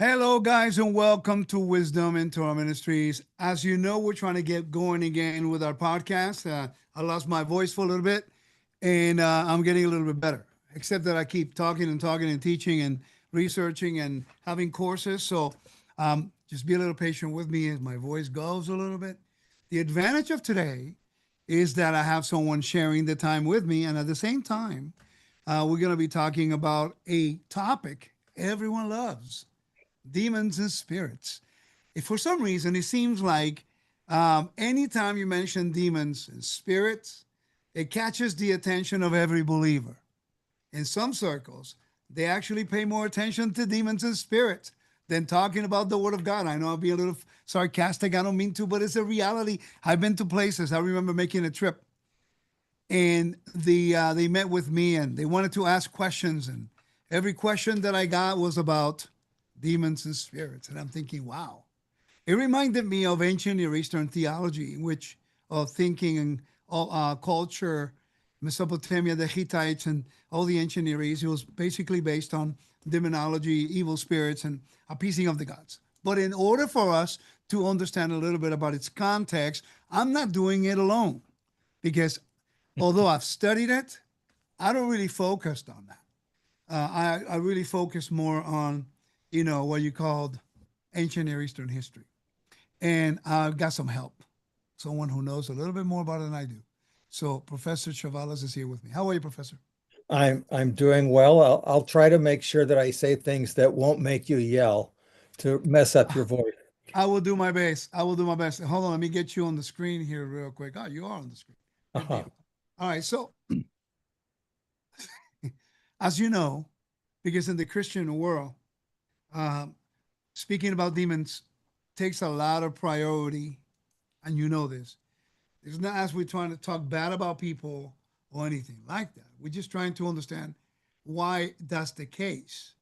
Hello, guys, and welcome to Wisdom in Torah Ministries. As you know, we're trying to get going again with our podcast. I lost my voice for a little bit, and I'm getting a little bit better, except that I keep talking and talking and teaching and researching and having courses. So just be a little patient with me as my voice goes a little bit. The advantage of today is that I have someone sharing the time with me, and at the same time, we're going to be talking about a topic everyone loves: demons and spirits. If for some reason it seems like anytime you mention demons and spirits, it catches the attention of every believer. In some circles, they actually pay more attention to demons and spirits than talking about the Word of God. I know I'll be a little sarcastic. I don't mean to, but it's a reality. I've been to places. I remember making a trip, and they met with me and they wanted to ask questions, and every question that I got was about demons and spirits. And I'm thinking, wow, it reminded me of ancient Near Eastern theology, which of thinking and culture, Mesopotamia, the Hittites, and all the ancient Near East. It was basically based on demonology, evil spirits, and appeasing of the gods. But in order for us to understand a little bit about its context, I'm not doing it alone because although I've studied it, I don't really focus on that. I really focus more on, what you called ancient Near Eastern history. And I've got some help, someone who knows a little bit more about it than I do. So Professor Chavalas is here with me. How are you, Professor? I'm doing well. I'll try to make sure that I say things that won't make you yell to mess up your voice. I will do my best. I will do my best. Hold on, let me get you on the screen here real quick. Oh, you are on the screen. Good Uh-huh. deal. All right. So, as you know, because in the Christian world, um, speaking about demons takes a lot of priority, and you know this. It's not as we're trying to talk bad about people or anything like that. We're just trying to understand why that's the case.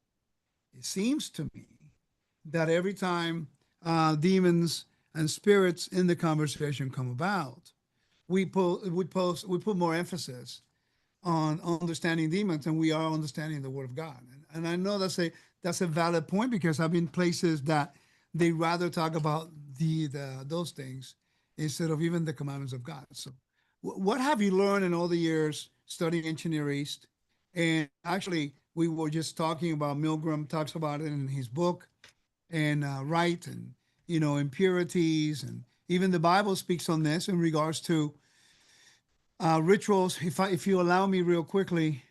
It seems to me that every time demons and spirits in the conversation come about, we put more emphasis on understanding demons than we are understanding the Word of God. And I know that's a valid point because I've been places that they rather talk about the those things instead of even the commandments of God. So, what have you learned in all the years studying ancient Near East? And actually, we were just talking about Milgram talks about it in his book, and right, and impurities, and even the Bible speaks on this in regards to rituals. If you allow me, real quickly,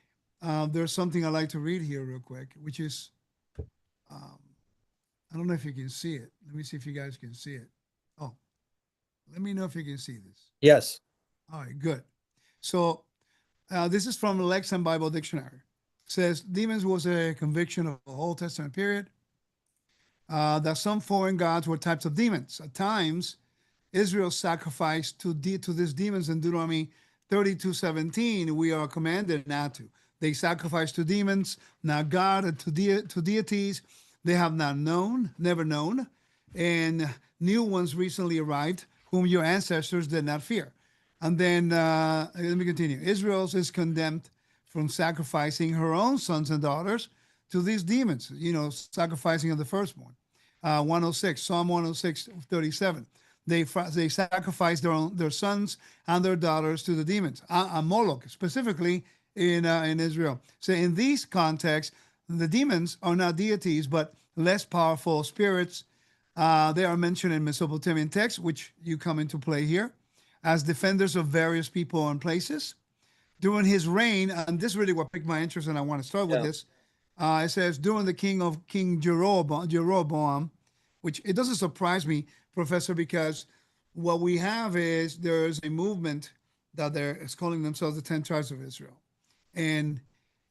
there's something I like to read here, real quick, which is um, I don't know if you can see it. Let me see if you guys can see it. Oh, let me know if you can see this. Yes. All right, good. So this is from the Lexham Bible Dictionary. It says demons was a conviction of the Old Testament period that some foreign gods were types of demons. At times, Israel sacrificed to these demons in Deuteronomy 32:17. We are commanded not to. They sacrifice to demons, not God, and to deities they have not known, never known, and new ones recently arrived, whom your ancestors did not fear. And then let me continue. Israel is condemned from sacrificing her own sons and daughters to these demons, sacrificing of the firstborn. 106, Psalm 106:37. They sacrifice their sons and their daughters to the demons. Moloch, specifically in Israel. So in these contexts, the demons are not deities, but less powerful spirits. They are mentioned in Mesopotamian texts, which you come into play here, as defenders of various people and places. During his reign, and this is really what piqued my interest, and I want to start with Yeah. this. It says during the King Jeroboam, which it doesn't surprise me, Professor, because what we have is there's a movement that is calling themselves the 10 tribes of Israel, and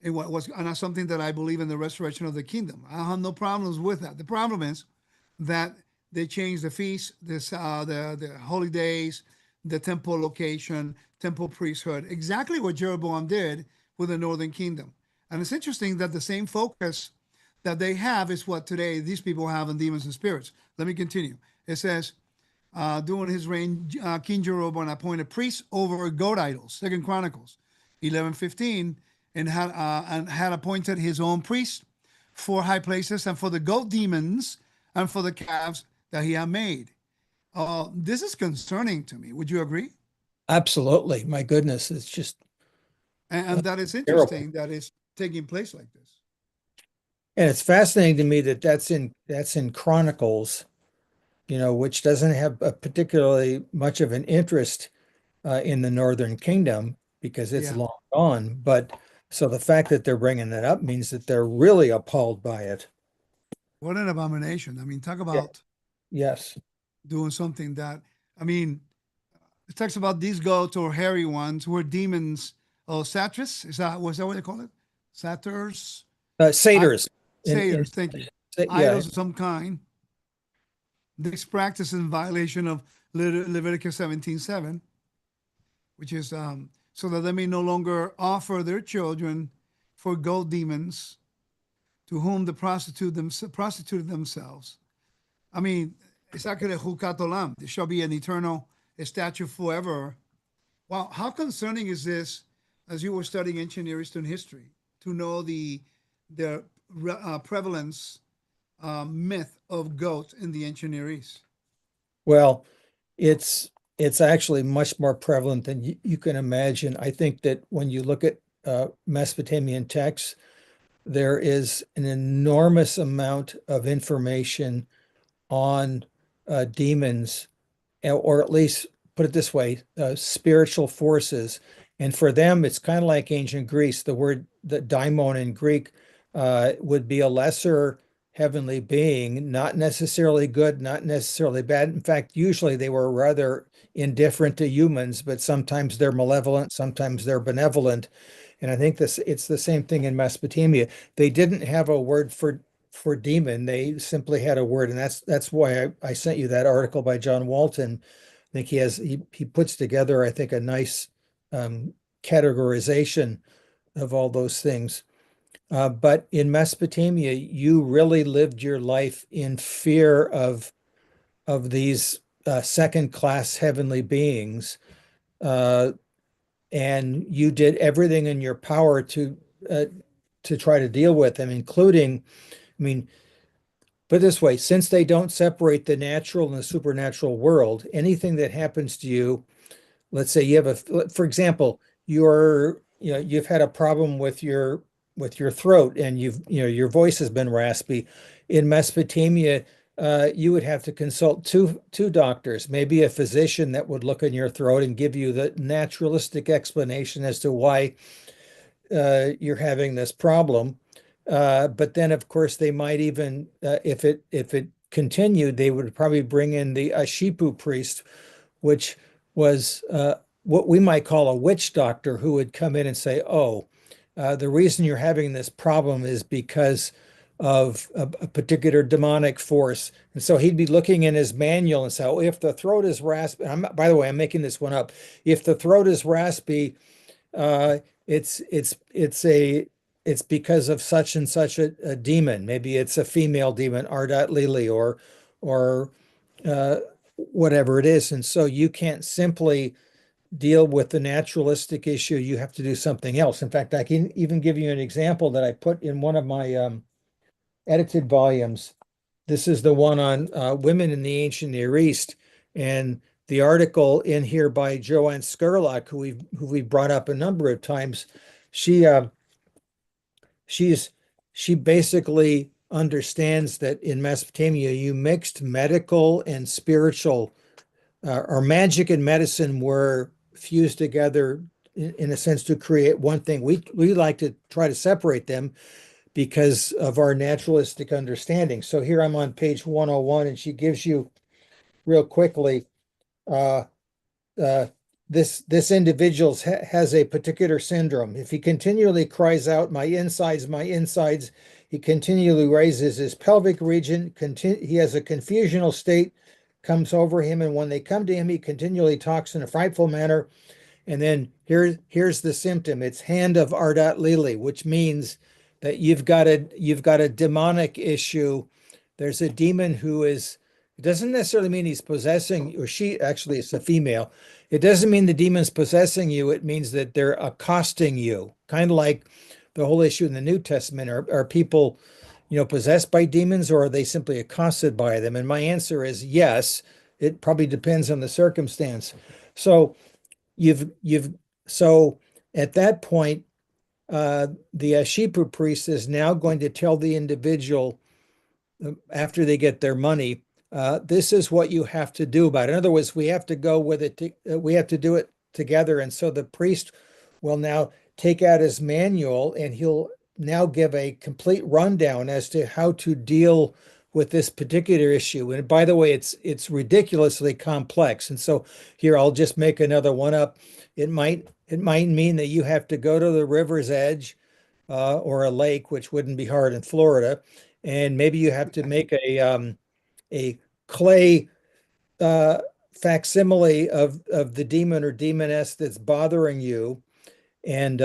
and that's something that I believe in the restoration of the kingdom. I have no problems with that. The problem is that they changed the feasts, the holy days, the temple location, temple priesthood, exactly what Jeroboam did with the northern kingdom. And it's interesting that the same focus that they have is what today these people have in demons and spirits. Let me continue. It says, during his reign, King Jeroboam appointed priests over goat idols. Second Chronicles 11:15, and had appointed his own priests for high places and for the goat demons and for the calves that he had made. This is concerning to me. Would you agree? Absolutely. My goodness, it's just And that is terrible. interesting that is taking place like this. And it's fascinating to me that that's in Chronicles, which doesn't have a particularly much of an interest in the Northern Kingdom because it's Yeah. long gone. But so the fact that they're bringing it up means that they're really appalled by it. What an abomination. I mean, talk Yeah. about Yes. doing something that, I mean, it talks about these goats or hairy ones who are demons or satyrs. Was that what they call it? Satyrs? I, Satyrs. In satyrs, thank you. yeah. Idols of some kind. This practice in violation of Leviticus 17:7, which is so that they may no longer offer their children for goat demons to whom the prostituted themselves. I mean, it's like a chukat olam. There shall be an eternal statute forever. Wow, how concerning is this as you were studying ancient Near Eastern history to know the prevalence myth of goats in the ancient Near East? Well, it's it's actually much more prevalent than you can imagine. I think that when you look at Mesopotamian texts, there is an enormous amount of information on demons, or at least put it this way, spiritual forces. And for them, it's kind of like ancient Greece. The daimon in Greek would be a lesser heavenly being, not necessarily good, not necessarily bad. In fact, usually they were rather indifferent to humans, but sometimes they're malevolent, sometimes they're benevolent. And I think it's the same thing in Mesopotamia. They didn't have a word for demon. They simply had a word, and that's why I sent you that article by John Walton. I think he puts together, I think, a nice um, categorization of all those things. But in Mesopotamia, you really lived your life in fear of these second class heavenly beings, uh, and you did everything in your power uh, to try to deal with them, including, I mean, put it this way, since they don't separate the natural and the supernatural world, anything that happens to you, let's say you have for example, you've had a problem with your throat, and your voice has been raspy. In Mesopotamia, you would have to consult two doctors, maybe a physician that would look in your throat and give you the naturalistic explanation as to why you're having this problem. But then, of course, they might even, if it continued, they would probably bring in the Ashipu priest, which was what we might call a witch doctor, who would come in and say, "Oh, the reason you're having this problem is because of a particular demonic force." And so he'd be looking in his manual and say, "Oh, if the throat is raspy," by the way, I'm making this one up. If the throat is raspy, uh, it's because of such and such a demon. Maybe it's a female demon, Ardat Lili, or uh, whatever it is. And so you can't simply deal with the naturalistic issue. You have to do something else. In fact, I can even give you an example that I put in one of my edited volumes. This is the one on women in the ancient Near East, and the article in here by Joanne Skurlock, who we've brought up a number of times. She she's she basically understands that in Mesopotamia you mixed medical and spiritual, or magic and medicine were fused together in a sense to create one thing. We like to try to separate them because of our naturalistic understanding. So here I'm on page 101, and she gives you real quickly, uh, uh, this individual has a particular syndrome. If he continually cries out, my insides," he continually raises his pelvic region. He has a confusional state comes over him, and when they come to him, he continually talks in a frightful manner. And then here's the symptom. It's hand of Ardat Lili, which means that you've got a demonic issue. There's a demon who is, it doesn't necessarily mean he's possessing, or she actually is a female. It doesn't mean the demon's possessing you. It means that they're accosting you. Kind of like the whole issue in the New Testament are people, possessed by demons, or are they simply accosted by them? And my answer is yes. It probably depends on the circumstance. So you've so at that point, the Ashipu priest is now going to tell the individual after they get their money, this is what you have to do about it. In other words, we have to go with it. We have to do it together. And so the priest will now take out his manual and he'll now give a complete rundown as to how to deal with this particular issue. And by the way, it's ridiculously complex. And so here I'll just make another one up. It might mean that you have to go to the river's edge or a lake, which wouldn't be hard in Florida, and maybe you have to make a clay uh, facsimile of the demon or demoness that's bothering you, and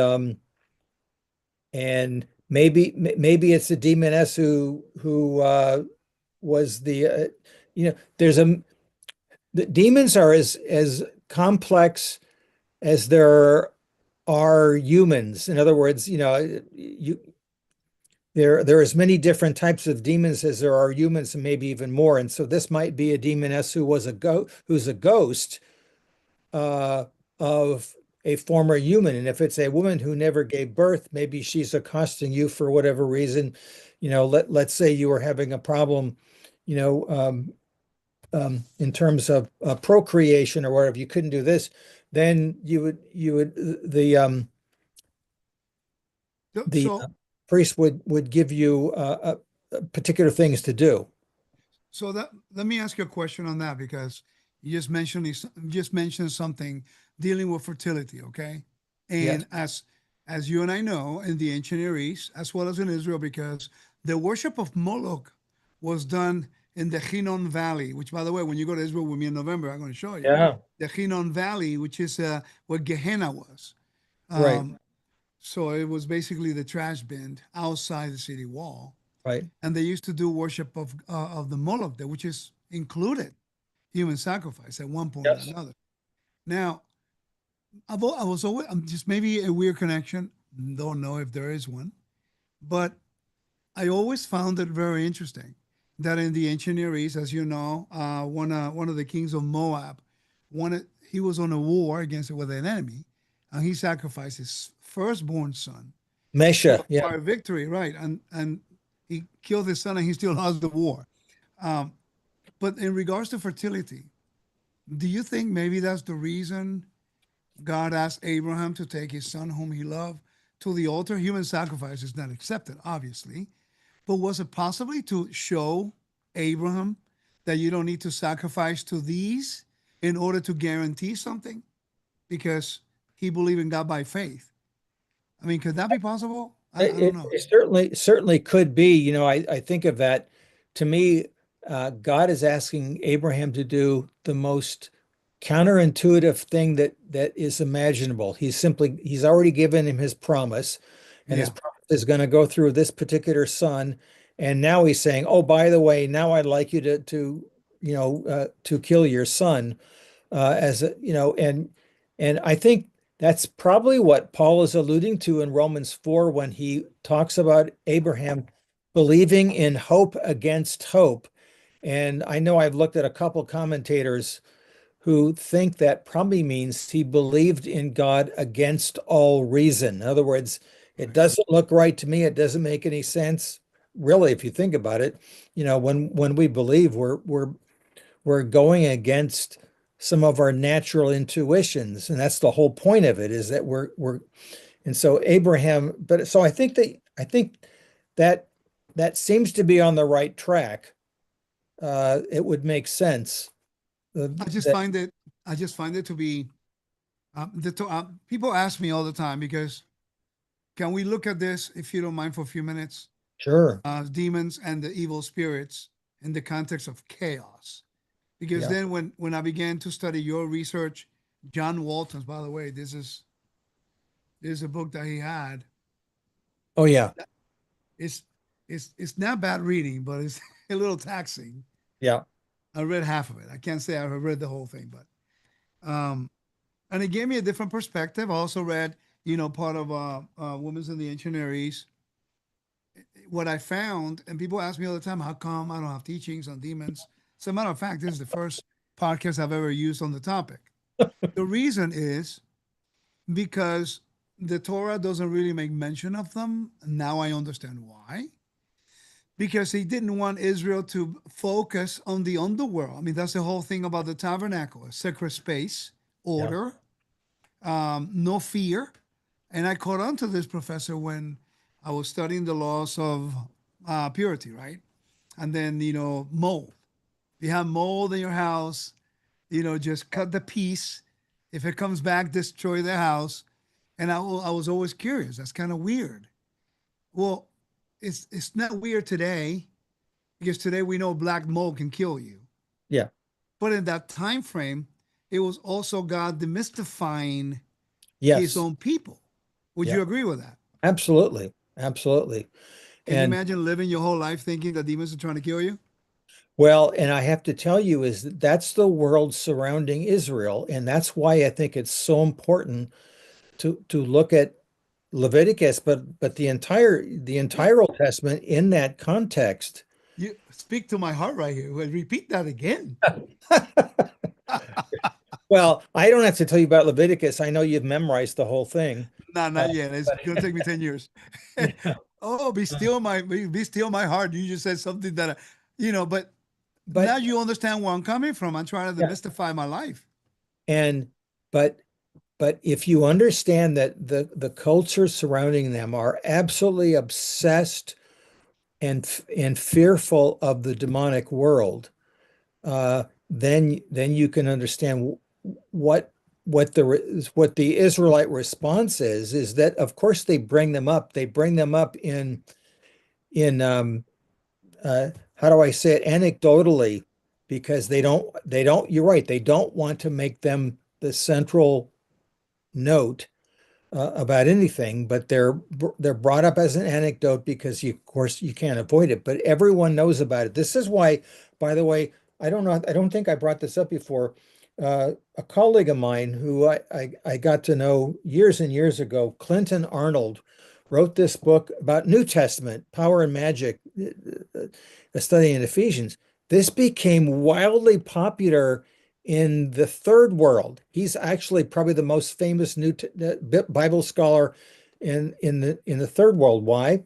maybe it's a demoness who was there's the demons are as complex as there are humans. In other words, there are as many different types of demons as there are humans, and maybe even more. And so this might be a demoness who's a ghost uh, of a former human. And if it's a woman who never gave birth, maybe she's accosting you for whatever reason. Let's say you were having a problem, you know, in terms of procreation or whatever. You couldn't do this, then you would the So priest would give you particular things to do. so that let me ask you a question on that, because you just mentioned something dealing with fertility, okay? Yes. And as you and I know, in the ancient Near East as well as in Israel, because the worship of Moloch was done in the Hinnon Valley, which, by the way, when you go to Israel with me in November, I'm going to show you Yeah. the Hinnon Valley, which is where Gehenna was. Right. Um, so it was basically the trash bin outside the city wall, Right. and they used to do worship of the Moloch there, which is included human sacrifice at one point or Yes. another. Now, I was always, I'm just maybe a weird connection. Don't know if there is one, but I always found it very interesting that in the ancient Near East, as you know, one of the kings of Moab he was on a war against with an enemy, and he sacrificed his firstborn son to Mesha. Yeah. acquire victory, right? And he killed his son, and he still lost the war. Um, but in regards to fertility, do you think maybe that's the reason God asked Abraham to take his son, whom he loved, to the altar? Human sacrifice is not accepted, obviously. But was it possibly to show Abraham that you don't need to sacrifice to these in order to guarantee something? Because he believed in God by faith. I mean, could that be possible? I don't know. It certainly could be. I think of that. To me, God is asking Abraham to do the most counterintuitive thing that is imaginable. He's already given him his promise, and his Yeah. promise is going to go through this particular son. And now he's saying, "Oh, by the way, now I'd like you to kill your son." As a, and I think that's probably what Paul is alluding to in Romans 4 when he talks about Abraham believing in hope against hope. And I know I've looked at a couple commentators who think that probably means he believed in God against all reason. In other words, it Right. doesn't look right to me. It doesn't make any sense, really, if you think about it. When we believe, we're going against some of our natural intuitions, and that's the whole point of it, is that we're and so Abraham. But so I think that that seems to be on the right track. It would make sense I just that find it. I just find it to be. People ask me all the time, because can we look at this, if you don't mind, for a few minutes? sure. Demons and the evil spirits in the context of chaos. Because Yeah. then when I began to study your research, John Walton's, by the way, this is a book that he had. Oh yeah. It's it's not bad reading, but it's a little taxing. Yeah. I read half of it. I can't say I've read the whole thing, but and it gave me a different perspective. I also read, part of Women's in the Ancient Near East, what I found, and people ask me all the time, how come I don't have teachings on demons? As a matter of fact, this is the first podcast I've ever used on the topic. The reason is because the Torah doesn't really make mention of them. Now I understand why. Because he didn't want Israel to focus on the underworld. I mean, that's the whole thing about the tabernacle, a sacred space, Yeah. order, no fear. And I caught on to this, professor, when I was studying the laws of purity, right? And then, mold. If you have mold in your house, just cut the piece. If it comes back, destroy the house. And I was always curious. That's kind of weird. Well, it's not weird today because today we know black mold can kill you. Yeah. But in that time frame, it was also God demystifying his Yes. own people. Would Yeah. you agree with that? Absolutely. Absolutely. Can you And imagine living your whole life thinking that demons are trying to kill you? well, and I have to tell you is that that's the world surrounding Israel, and that's why I think it's so important to look at Leviticus, but Yeah. the entire Old Testament in that context. You speak to my heart right here. Well, repeat that again. Well, I don't have to tell you about Leviticus. I know you've memorized the whole thing. No, Uh, not yet. It's but gonna take me 10 years. yeah, Oh, be still my heart. You just said something that but now but you understand where I'm coming from. I'm trying to yeah, demystify my life. and but but if you understand that the culture surrounding them are absolutely obsessed and fearful of the demonic world, then you can understand what what the Israelite response is that of course they bring them up. They bring them up in how do I say it, anecdotally, because they don't you're right, they don't want to make them the central note about anything, but they're brought up as an anecdote because of course you can't avoid it, but everyone knows about it. This is why, by the way, I don't think I brought this up before. A colleague of mine who I got to know years and years ago, Clinton Arnold, wrote this book about New Testament power and magic, a study in Ephesians. This became wildly popular in the third world. He's actually probably the most famous Bible scholar in the third world. Why?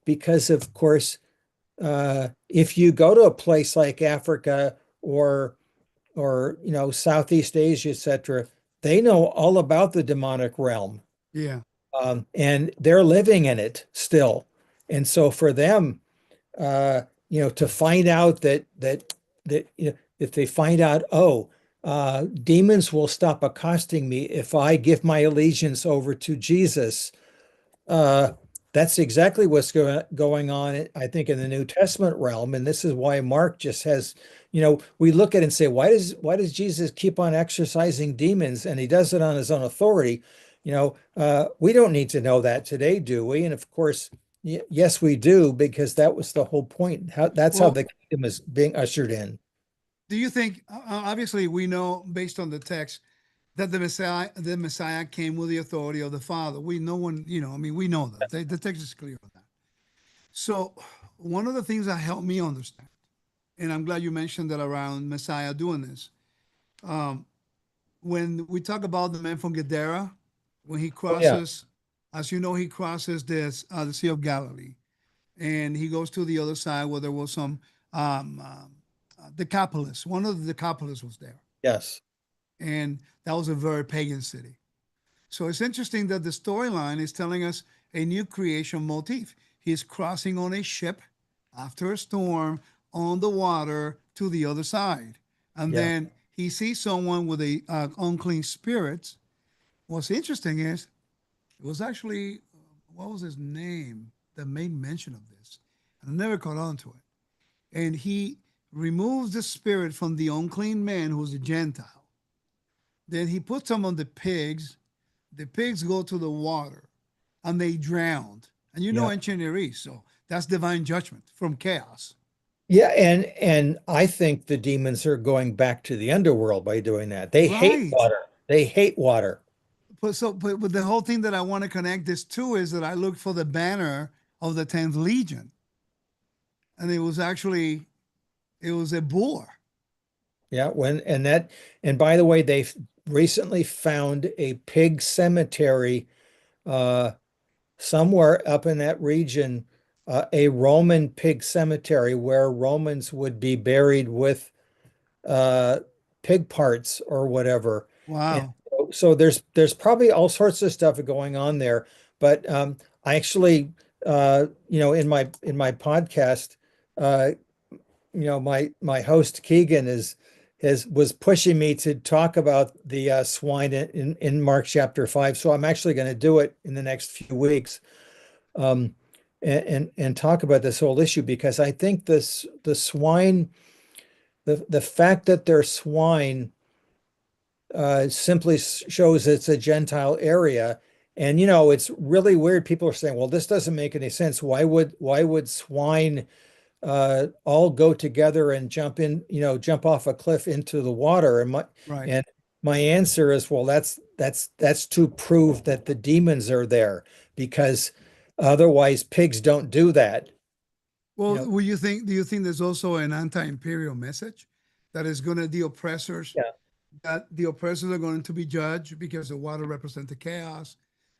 Because of course, if you go to a place like Africa or Southeast Asia, etc., they know all about the demonic realm, Yeah. and they're living in it still. And so for them, uh, to find out that if they find out, oh, demons will stop accosting me if I give my allegiance over to Jesus. Uh, that's exactly what's going on, I think, in the New Testament realm, and this is why Mark just has, we look at it and say, why does Jesus keep on exorcising demons, and he does it on his own authority? We don't need to know that today, do we? And of course, yes, we do, because that was the whole point. That's how Well, the kingdom is being ushered in. do you think obviously we know based on the text that the Messiah came with the authority of the Father. We no one, I mean, we know that. The text is clear on that. So one of the things that helped me understand, and I'm glad you mentioned that around Messiah doing this, um, when we talk about the man from Gadara, when he Oh yeah, crosses, as you know, he crosses the Sea of Galilee, and he goes to the other side where there was some Decapolis. One of the Decapolis was there, yes, and that was a very pagan city. So it's interesting that the storyline is telling us a new creation motif. He's crossing on a ship after a storm on the water to the other side. And yeah, then he sees someone with a unclean spirits. What's interesting is it was actually, what was his name that made mention of this? And I never caught on to it. And he removes the spirit from the unclean man who's a Gentile. Then he puts them on the pigs. The pigs go to the water and they drowned. And you know yeah. ancient Near East, so that's divine judgment from chaos. Yeah, and I think the demons are going back to the underworld by doing that. They hate Right. water. They hate water. But the whole thing that I want to connect this to is that I look for the banner of the 10th Legion. and it was a boar. Yeah, and by the way, they've recently found a pig cemetery uh somewhere up in that region, a Roman pig cemetery where Romans would be buried with uh pig parts or whatever. And Wow. so there's probably all sorts of stuff going on there. But I actually in my podcast, uh my host Keegan is was pushing me to talk about the swine in Mark chapter 5. So I'm actually going to do it in the next few weeks, um, and talk about this whole issue, because I think the swine, the fact that they're swine simply shows it's a Gentile area. And it's really weird. People are saying, well, this doesn't make any sense. Why would swine all go together and jump off a cliff into the water? Right. And my answer is, well, that's to prove that the demons are there, because otherwise pigs don't do that. You Well, know, do you think there's also an anti-imperial message that is going to the oppressors, yeah. that the oppressors are going to be judged because the water represents the chaos,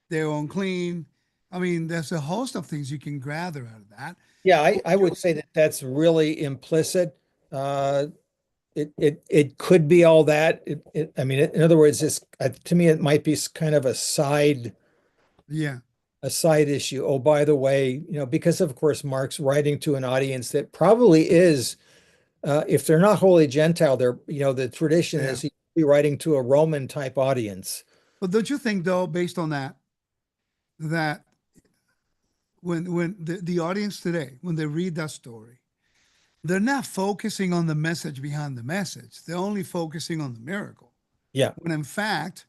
they're unclean. I mean, there's a host of things you can gather out of that. Yeah, I, But I would say that that's really implicit. Uh, it could be all that. I mean, in other words, to me, it might be kind of yeah, a side issue. Oh, by the way, because of course Mark's writing to an audience that probably is, if they're not wholly Gentile, the tradition yeah. is he'd be writing to a Roman type audience. But don't you think, though, based on that, that when the audience today, when they read that story, they're not focusing on the message behind the message. They're only focusing on the miracle. Yeah, When in fact,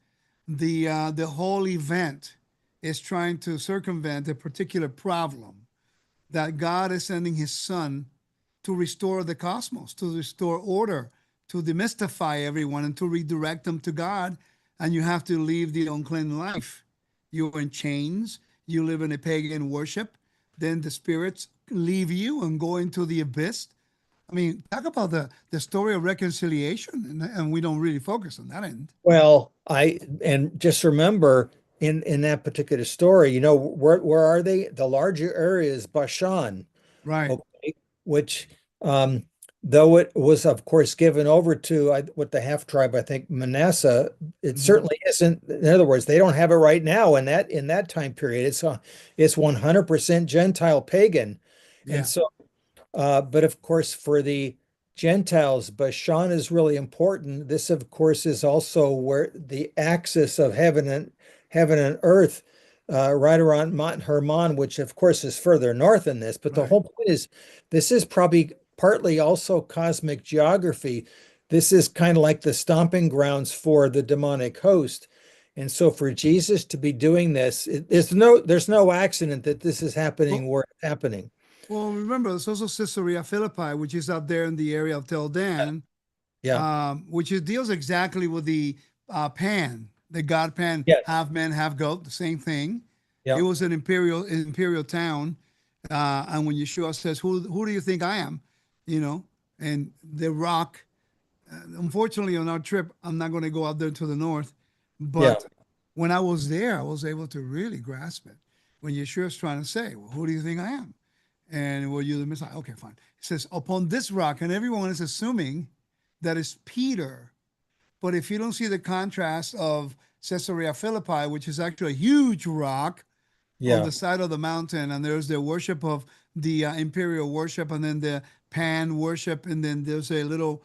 the whole event is trying to circumvent a particular problem that God is sending His Son to restore the cosmos, to restore order, to demystify everyone, and to redirect them to God. And you have to leave the unclean life. You're in chains. You live in a pagan worship. Then the spirits leave you and go into the abyss. I mean, talk about the story of reconciliation, and we don't really focus on that end. well, and just remember, in that particular story, where are they? The larger area is Bashan. Right, Okay, which, um, though it was, of course, given over to what the half tribe, I think, Manasseh, it hmm, certainly isn't. In other words, they don't have it right now in that time period. It's 100% Gentile pagan. And yeah, so, but of course, for the Gentiles, Bashan is really important. This, of course, is also where the axis of heaven and earth, right around Mount Hermon, which of course is further north than this. But the right. whole point is, this is probably partly also cosmic geography. This is kind of like the stomping grounds for the demonic host. And so for Jesus to be doing this, there's no accident that this is happening Well, where it's happening. well, remember, there's also Caesarea Philippi, which is up there in the area of Tel Dan, Yeah. which deals exactly with the Pan, the god Pan, Yes. half man, half goat, the same thing. It Yeah. was an imperial town, and when Yeshua says, "Who do you think I am?" You know, and the rock. Unfortunately, on our trip, I'm not going to go out there to the north, Yeah. but when I was there, I was able to really grasp it. When Yeshua's trying to say, "Well, who do you think I am?" And well, you're the Messiah. Okay, fine. He says, "Upon this rock," and everyone is assuming that is Peter. But if you don't see the contrast of Caesarea Philippi, which is actually a huge rock on Yeah. the side of the mountain, and there's the worship of the imperial worship, and then the Pan worship, and then there's a little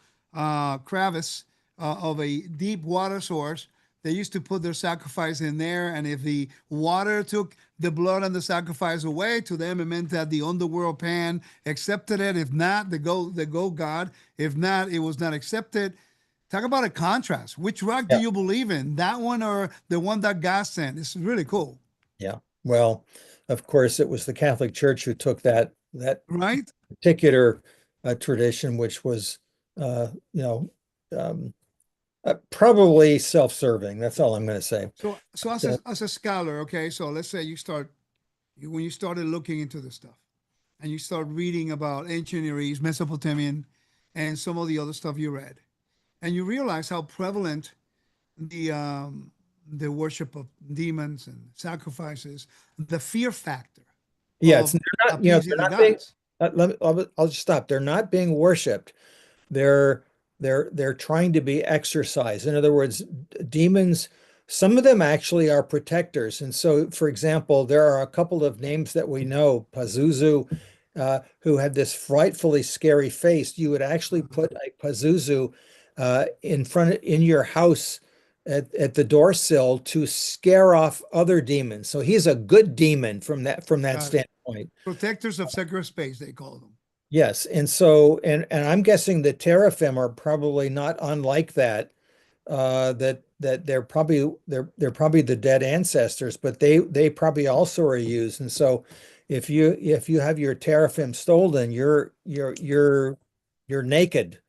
crevice of a deep water source. They used to put their sacrifice in there, and if the water took the blood and the sacrifice away, to them it meant that the underworld Pan accepted it. If not, the goat god. If not, it was not accepted. Talk about a contrast. Which rock do Yeah. you believe in? That one or the one that God sent? It's really cool, Yeah. Well, of course, it was the Catholic Church who took that right? particular tradition, which was, uh, you know, um, probably self-serving. That's all I'm going to say. So So, as a scholar, okay. So let's say when you started looking into this stuff, and you start reading about ancient Near East, Mesopotamian, and some of the other stuff you read, and you realize how prevalent the um, the worship of demons and sacrifices, the fear factor Yeah, it's of they're not, appeasing they're the not being, gods. I'll just stop. They're not being worshipped. They're they're trying to be exorcised. In other words, demons, some of them actually are protectors. And so, for example, there are a couple of names that we know, Pazuzu, who had this frightfully scary face. You would actually put a Pazuzu in your house at the door sill to scare off other demons. So he's a good demon from that Got it. standpoint. Protectors of sacred space, they call them. Yes, and so and I'm guessing the teraphim are probably not unlike that. That they're probably the dead ancestors, but they probably also are used. And so, if you have your teraphim stolen, you're naked.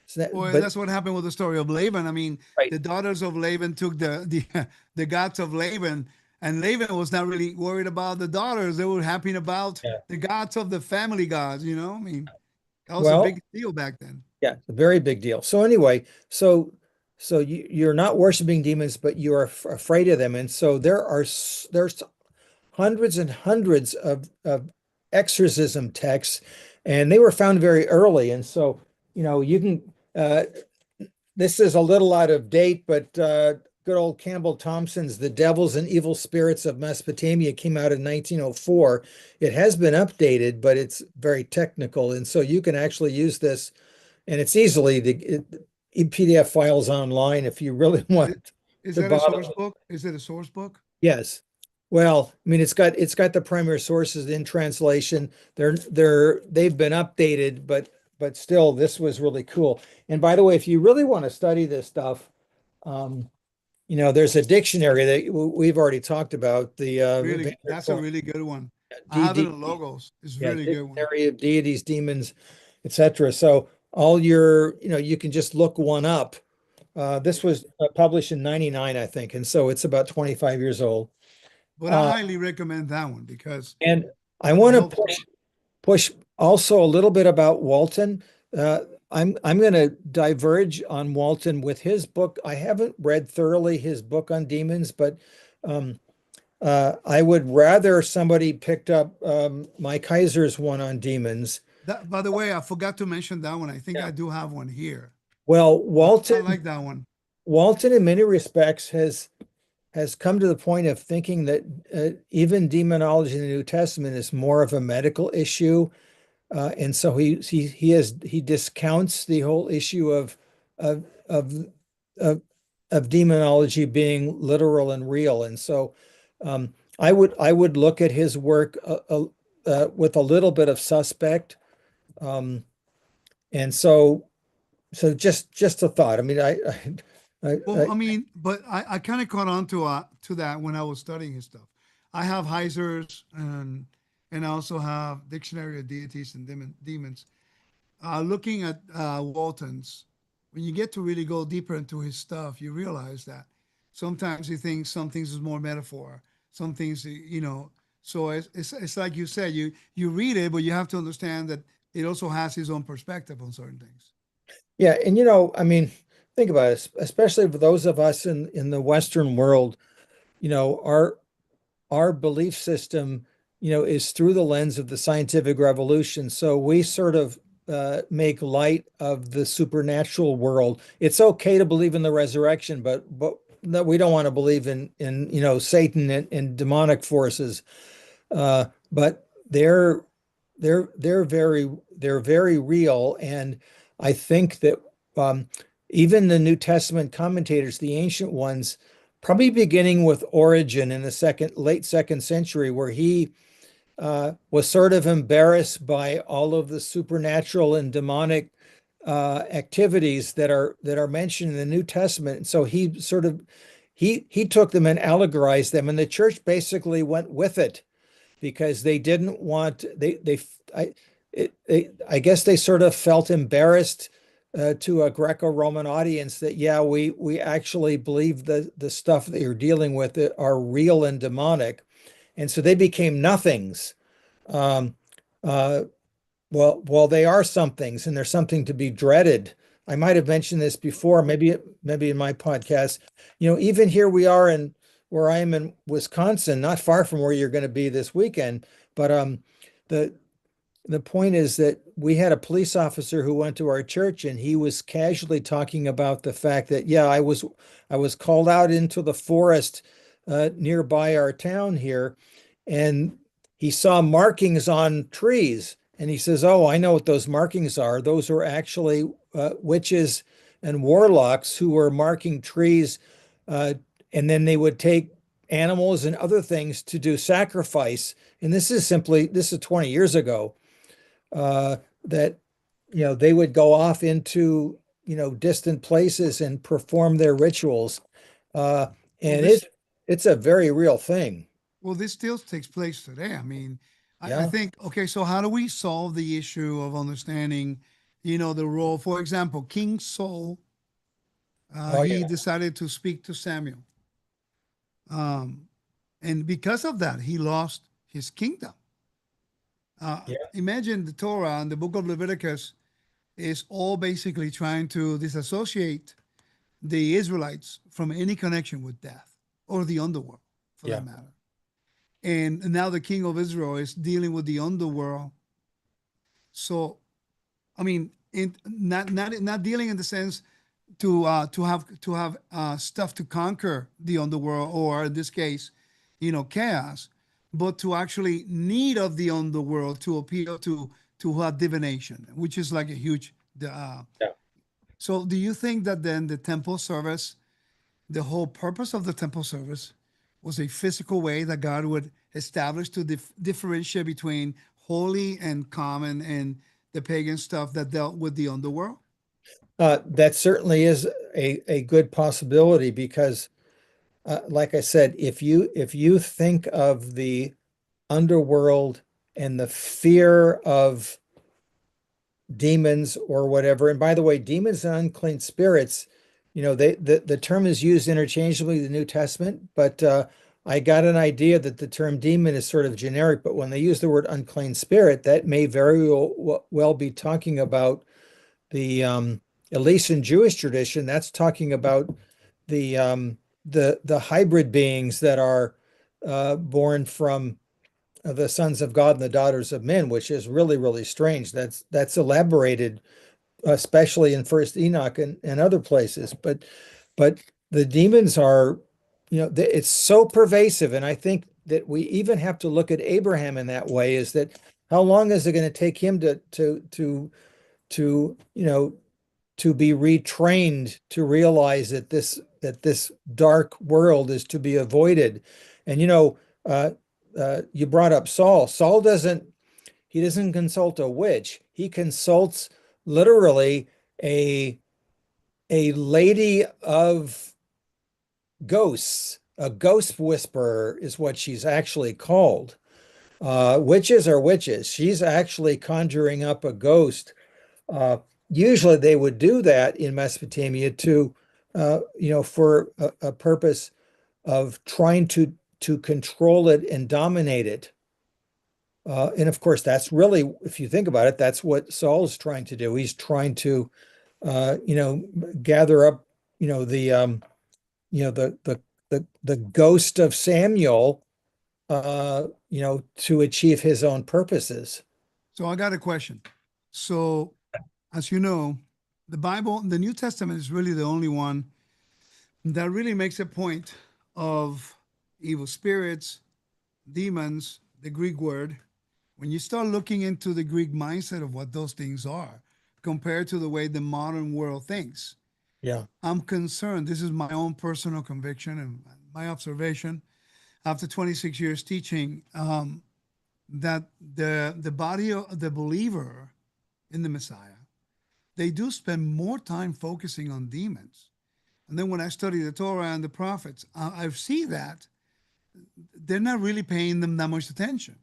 So Well, but that's what happened with the story of Laban. I mean, right, the daughters of Laban took the gods of Laban, and Laban was not really worried about the daughters. They were happy about yeah. the gods of the family gods. I mean, that was a Well, big deal back then. yeah, it's a very big deal. So anyway, so you're not worshiping demons, but you are afraid of them, and so there's hundreds and hundreds of exorcism texts, and they were found very early. And so, you can, this is a little out of date, but good old Campbell Thompson's The Devils and Evil Spirits of Mesopotamia came out in 1904. It has been updated, but it's very technical. And so you can actually use this, and it's easily in PDF files online if you really Is it want is to that a bother. source book? Is it a source book? Yes. Well, I mean, it's got the primary sources in translation. They've been updated, but still, this was really cool. And by the way, if you really want to study this stuff, um, there's a dictionary that we've already talked about, the Really, that's a Vanderbilt really good one. I have it DD, in logos. It's a yeah, really good one. Dictionary of Deities, Demons, etc. So all your, you can just look one up. This was published in 99, I think, and so it's about 25 years old. But I Uh, highly recommend that one because And I it want to helps. push also a little bit about Walton. Uh, I'm going to diverge on Walton with his book. I haven't read thoroughly his book on demons, but um, I would rather somebody picked up Mike Heiser's one on demons. That, by the way, I forgot to mention that one. I think Yeah. I do have one here. Well, I like that one. Walton in many respects has come to the point of thinking that even demonology in the New Testament is more of a medical issue. And so he discounts the whole issue of of of, of demonology being literal and real. And so I would look at his work with a little bit of suspect. Um, and so just a thought. I mean, Well, I I mean, but I kind of caught on to that when I was studying his stuff. I have Heiser's and I also have Dictionary of Deities and Demons. Looking at Walton's, when you get to really go deeper into his stuff, you realize that sometimes he thinks some things is more metaphor, some things, So it's like you said, you read it, but you have to understand that it also has his own perspective on certain things. Yeah, and I mean, think about it, especially for those of us in the Western world, our belief system, is through the lens of the scientific revolution. So we sort of make light of the supernatural world. It's okay to believe in the resurrection, but that we don't want to believe in Satan and demonic forces. But they're very real, and I think that um, even the New Testament commentators, the ancient ones, probably beginning with Origen in the late second century, where he was sort of embarrassed by all of the supernatural and demonic activities that are mentioned in the New Testament. And so he took them and allegorized them, and the church basically went with it because they didn't want I I guess they sort of felt embarrassed to a Greco-Roman audience that yeah, we actually believe the stuff that you're dealing with are real and demonic, and so they became nothings. Um, Uh, well, they are some things, and there's something to be dreaded. I might have mentioned this before, maybe in my podcast. Even here we are in where I am in Wisconsin, not far from where you're going to be this weekend. But the the point is that we had a police officer who went to our church, and he was casually talking about the fact that, yeah, I was called out into the forest nearby our town here, and he saw markings on trees. And he says, "Oh, I know what those markings are. Those are actually witches and warlocks who were marking trees, uh, and then they would take animals and other things to do sacrifice." And this is 20 years ago, uh, that they would go off into distant places and perform their rituals, uh, Well, and this it's a very real thing. well, this still takes place today. I mean, I Yeah. think, okay, so how do we solve the issue of understanding, the role? For example, King Saul, Oh he yeah. decided to speak to Samuel. Um, and because of that, he lost his kingdom. Yeah. Imagine the Torah and the book of Leviticus is all basically trying to disassociate the Israelites from any connection with death or the underworld, for that Yeah. matter. And now the king of Israel is dealing with the underworld. So, I mean, not dealing in the sense to have stuff to conquer the underworld, or in this case, chaos, but to actually need of the underworld to appeal to divination, which is like a huge. Yeah. So, do you think that then the temple service, the whole purpose of the temple service, was a physical way that God would establish to differentiate between holy and common and the pagan stuff that dealt with the underworld? That certainly is a good possibility because, like I said, if you think of the underworld and the fear of demons or whatever. And by the way, demons and unclean spirits, the term is used interchangeably in the New Testament, but I got an idea that the term demon is sort of generic, but when they use the word unclean spirit, that may very well be talking about the at least in Jewish tradition, that's talking about the hybrid beings that are born from the sons of God and the daughters of men, which is really, really strange. That's elaborated, especially in First Enoch and other places. But the demons are, it's so pervasive, and I think that we even have to look at Abraham in that way. Is that how long is it going to take him to be retrained to realize that this dark world is to be avoided? And uh, you brought up Saul. Saul doesn't consult a witch. He consults literally a a lady of ghosts. A ghost whisperer is what she's actually called. Witches are witches. She's actually conjuring up a ghost. Uh, Usually they would do that in Mesopotamia for a purpose of trying to control it and dominate it. And of course, that's really, if you think about it, that's what Saul's trying to do. He's trying to, uh, you know, gather up, the, the ghost of Samuel, to achieve his own purposes. So I got a question. So, as you know, the Bible, the New Testament is really the only one that really makes a point of evil spirits, demons, the Greek word. When you start looking into the Greek mindset of what those things are, compared to the way the modern world thinks, Yeah, I'm concerned. This is my own personal conviction and my observation after 26 years teaching, that the body of the believer in the Messiah, they do spend more time focusing on demons. And then when I study the Torah and the prophets, I see that they're not really paying them that much attention,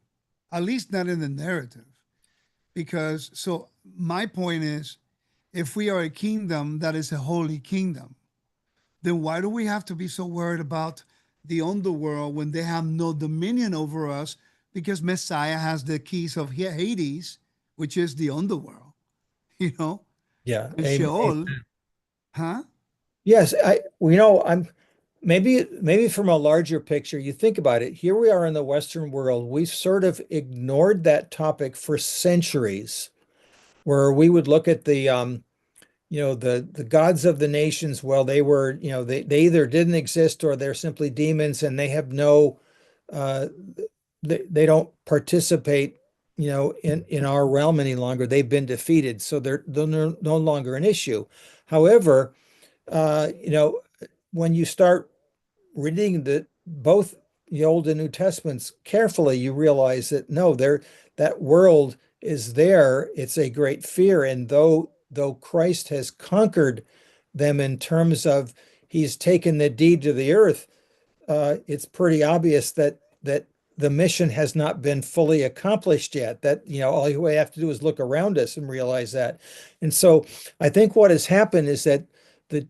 at least not in the narrative. Because, so my point is, if we are a kingdom that is a holy kingdom, then why do we have to be so worried about the underworld when they have no dominion over us? because Messiah has the keys of Hades, which is the underworld, you know, Yeah. and Amen. Sheol, huh? Yes, I'm maybe from a larger picture, you think about it. Here we are in the Western world. We've sort of ignored that topic for centuries, where we would look at the gods of the nations. Well, they were, they either didn't exist or they're simply demons, and they have no, uh, they don't participate, in our realm any longer. They've been defeated, so they're no longer an issue. However, uh, you know, when you start reading both the Old and New Testaments carefully, you realize that no, that world is there. It's a great fear, and though Christ has conquered them in terms of he's taken the deed to the earth, it's pretty obvious that the mission has not been fully accomplished yet. That all we have to do is look around us and realize that. And so I think what has happened is that the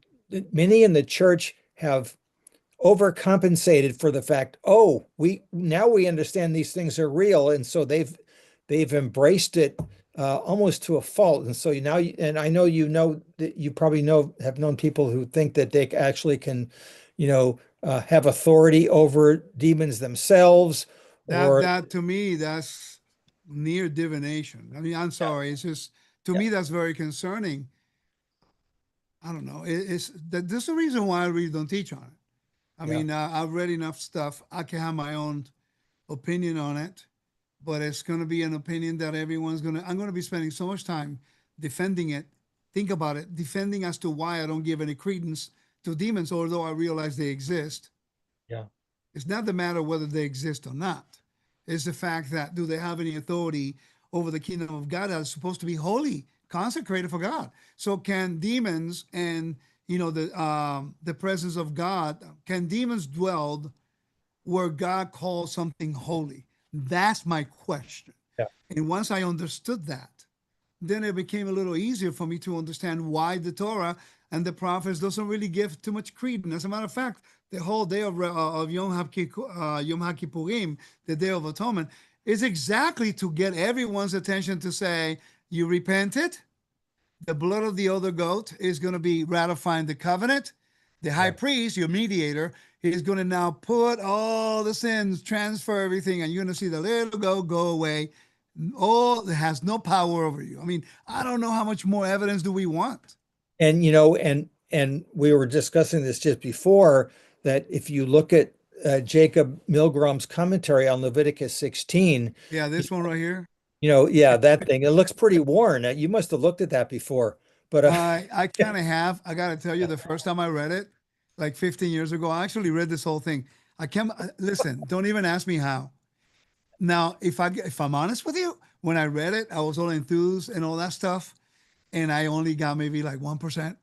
many in the church have overcompensated for the fact, oh, we understand these things are real, and so they've embraced it almost to a fault. And so now, and I know that you probably have known people who think that they actually can, have authority over demons themselves, That or that to me, that's near divination. I mean, I'm yeah, sorry. It's just to yeah, me that's very concerning. I don't know. It's that this is the reason why I really don't teach on it. I yeah, mean, I've read enough stuff. I can have my own opinion on it, but it's going to be an opinion that I'm going to be spending so much time defending it. Think about it, defending as to why I don't give any credence to demons, although I realize they exist. yeah, It's not the matter whether they exist or not. It's the fact that do they have any authority over the kingdom of God that is supposed to be holy, consecrated for God? So can demons and the presence of God, can demons dwell where God calls something holy? That's my question. yeah. And once I understood that, then it became a little easier for me to understand why the Torah and the prophets doesn't really give too much credence. As a matter of fact, the whole day of Yom HaKippurim, the Day of Atonement, is exactly to get everyone's attention to say, you repented, the blood of the other goat is going to be ratifying the covenant. The high Yeah. priest, your mediator, is going to now put all the sins, transfer everything, and you're going to see the little goat go away. All it has no power over you. I mean, I don't know how much more evidence do we want. And and we were discussing this just before, that if you look at Jacob Milgram's commentary on Leviticus 16, Yeah, you, this one right here. yeah, that thing, it looks pretty worn. You must have looked at that before, but I kind of have. I got to tell you, the first time I read it, like 15 years ago, I actually read this whole thing. I can't listen. Don't even ask me how. Now, if I'm honest with you, when I read it, I was all enthused and all that stuff, and I only got maybe like 1%.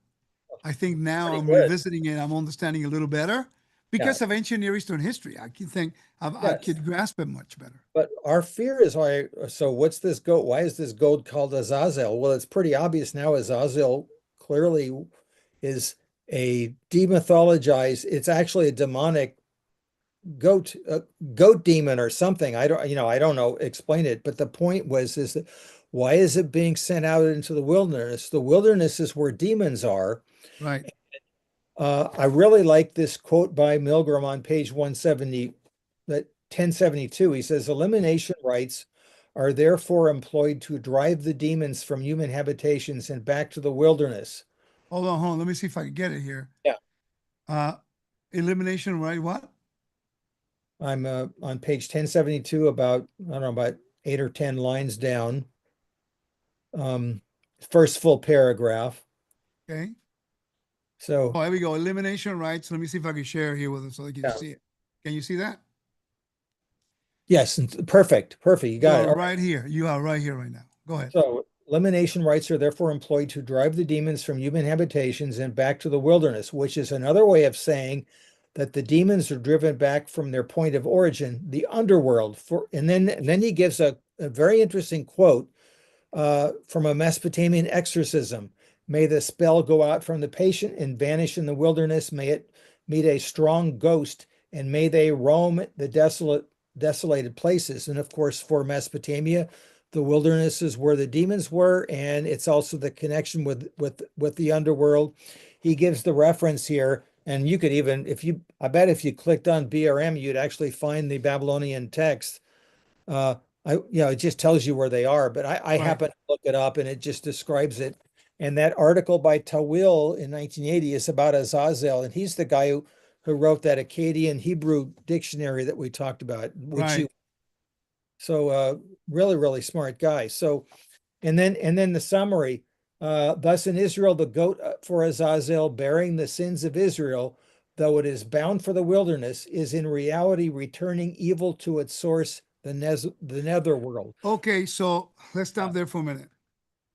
I think now pretty I'm good. revisiting it. I'm understanding a little better Yeah, because of ancient Near Eastern history. I can think I yes. could grasp it much better. But our fear is why. So what's this goat? Why is this goat called Azazel? Well, it's pretty obvious now. Azazel clearly is a demythologized. It's actually a demonic goat goat demon or something. I don't know, explain it. But the point is that why is it being sent out into the wilderness? The wilderness is where demons are. Right. I really like this quote by Milgram on page 170, that 1072. He says, elimination rites are therefore employed to drive the demons from human habitations and back to the wilderness. Hold on. Let me see if I can get it here. Yeah. Uh, elimination, right? What? I'm on page 1072, about, I don't know, about 8 or 10 lines down. Um, First full paragraph. Okay. So Oh, here we go. Elimination rights. Let me see if I can share here with us so they can yeah. see it. Can you see that? Yes, perfect. Perfect. You You got it. are All right. right here. You are right here right now. Go ahead. So elimination rites are therefore employed to drive the demons from human habitations and back to the wilderness, which is another way of saying that the demons are driven back from their point of origin, the underworld. And then he gives a very interesting quote from a Mesopotamian exorcism. May the spell go out from the patient and vanish in the wilderness. May it meet a strong ghost, and may they roam the desolate desolated places. And of course, for Mesopotamia, the wilderness is where the demons were, and it's also the connection with the underworld. He gives the reference here, and you could even, I bet if you clicked on BRM, you'd actually find the Babylonian text. It just tells you where they are, but I Right. happen to look it up and it just describes it. And that article by Tawil in 1980 is about Azazel, and he's the guy who wrote that Akkadian Hebrew dictionary that we talked about, which Right. you really, really smart guy. So, and then the summary. Thus in Israel, the goat for Azazel, bearing the sins of Israel, though it is bound for the wilderness, is in reality returning evil to its source, the netherworld. Okay, so let's Yeah, stop there for a minute.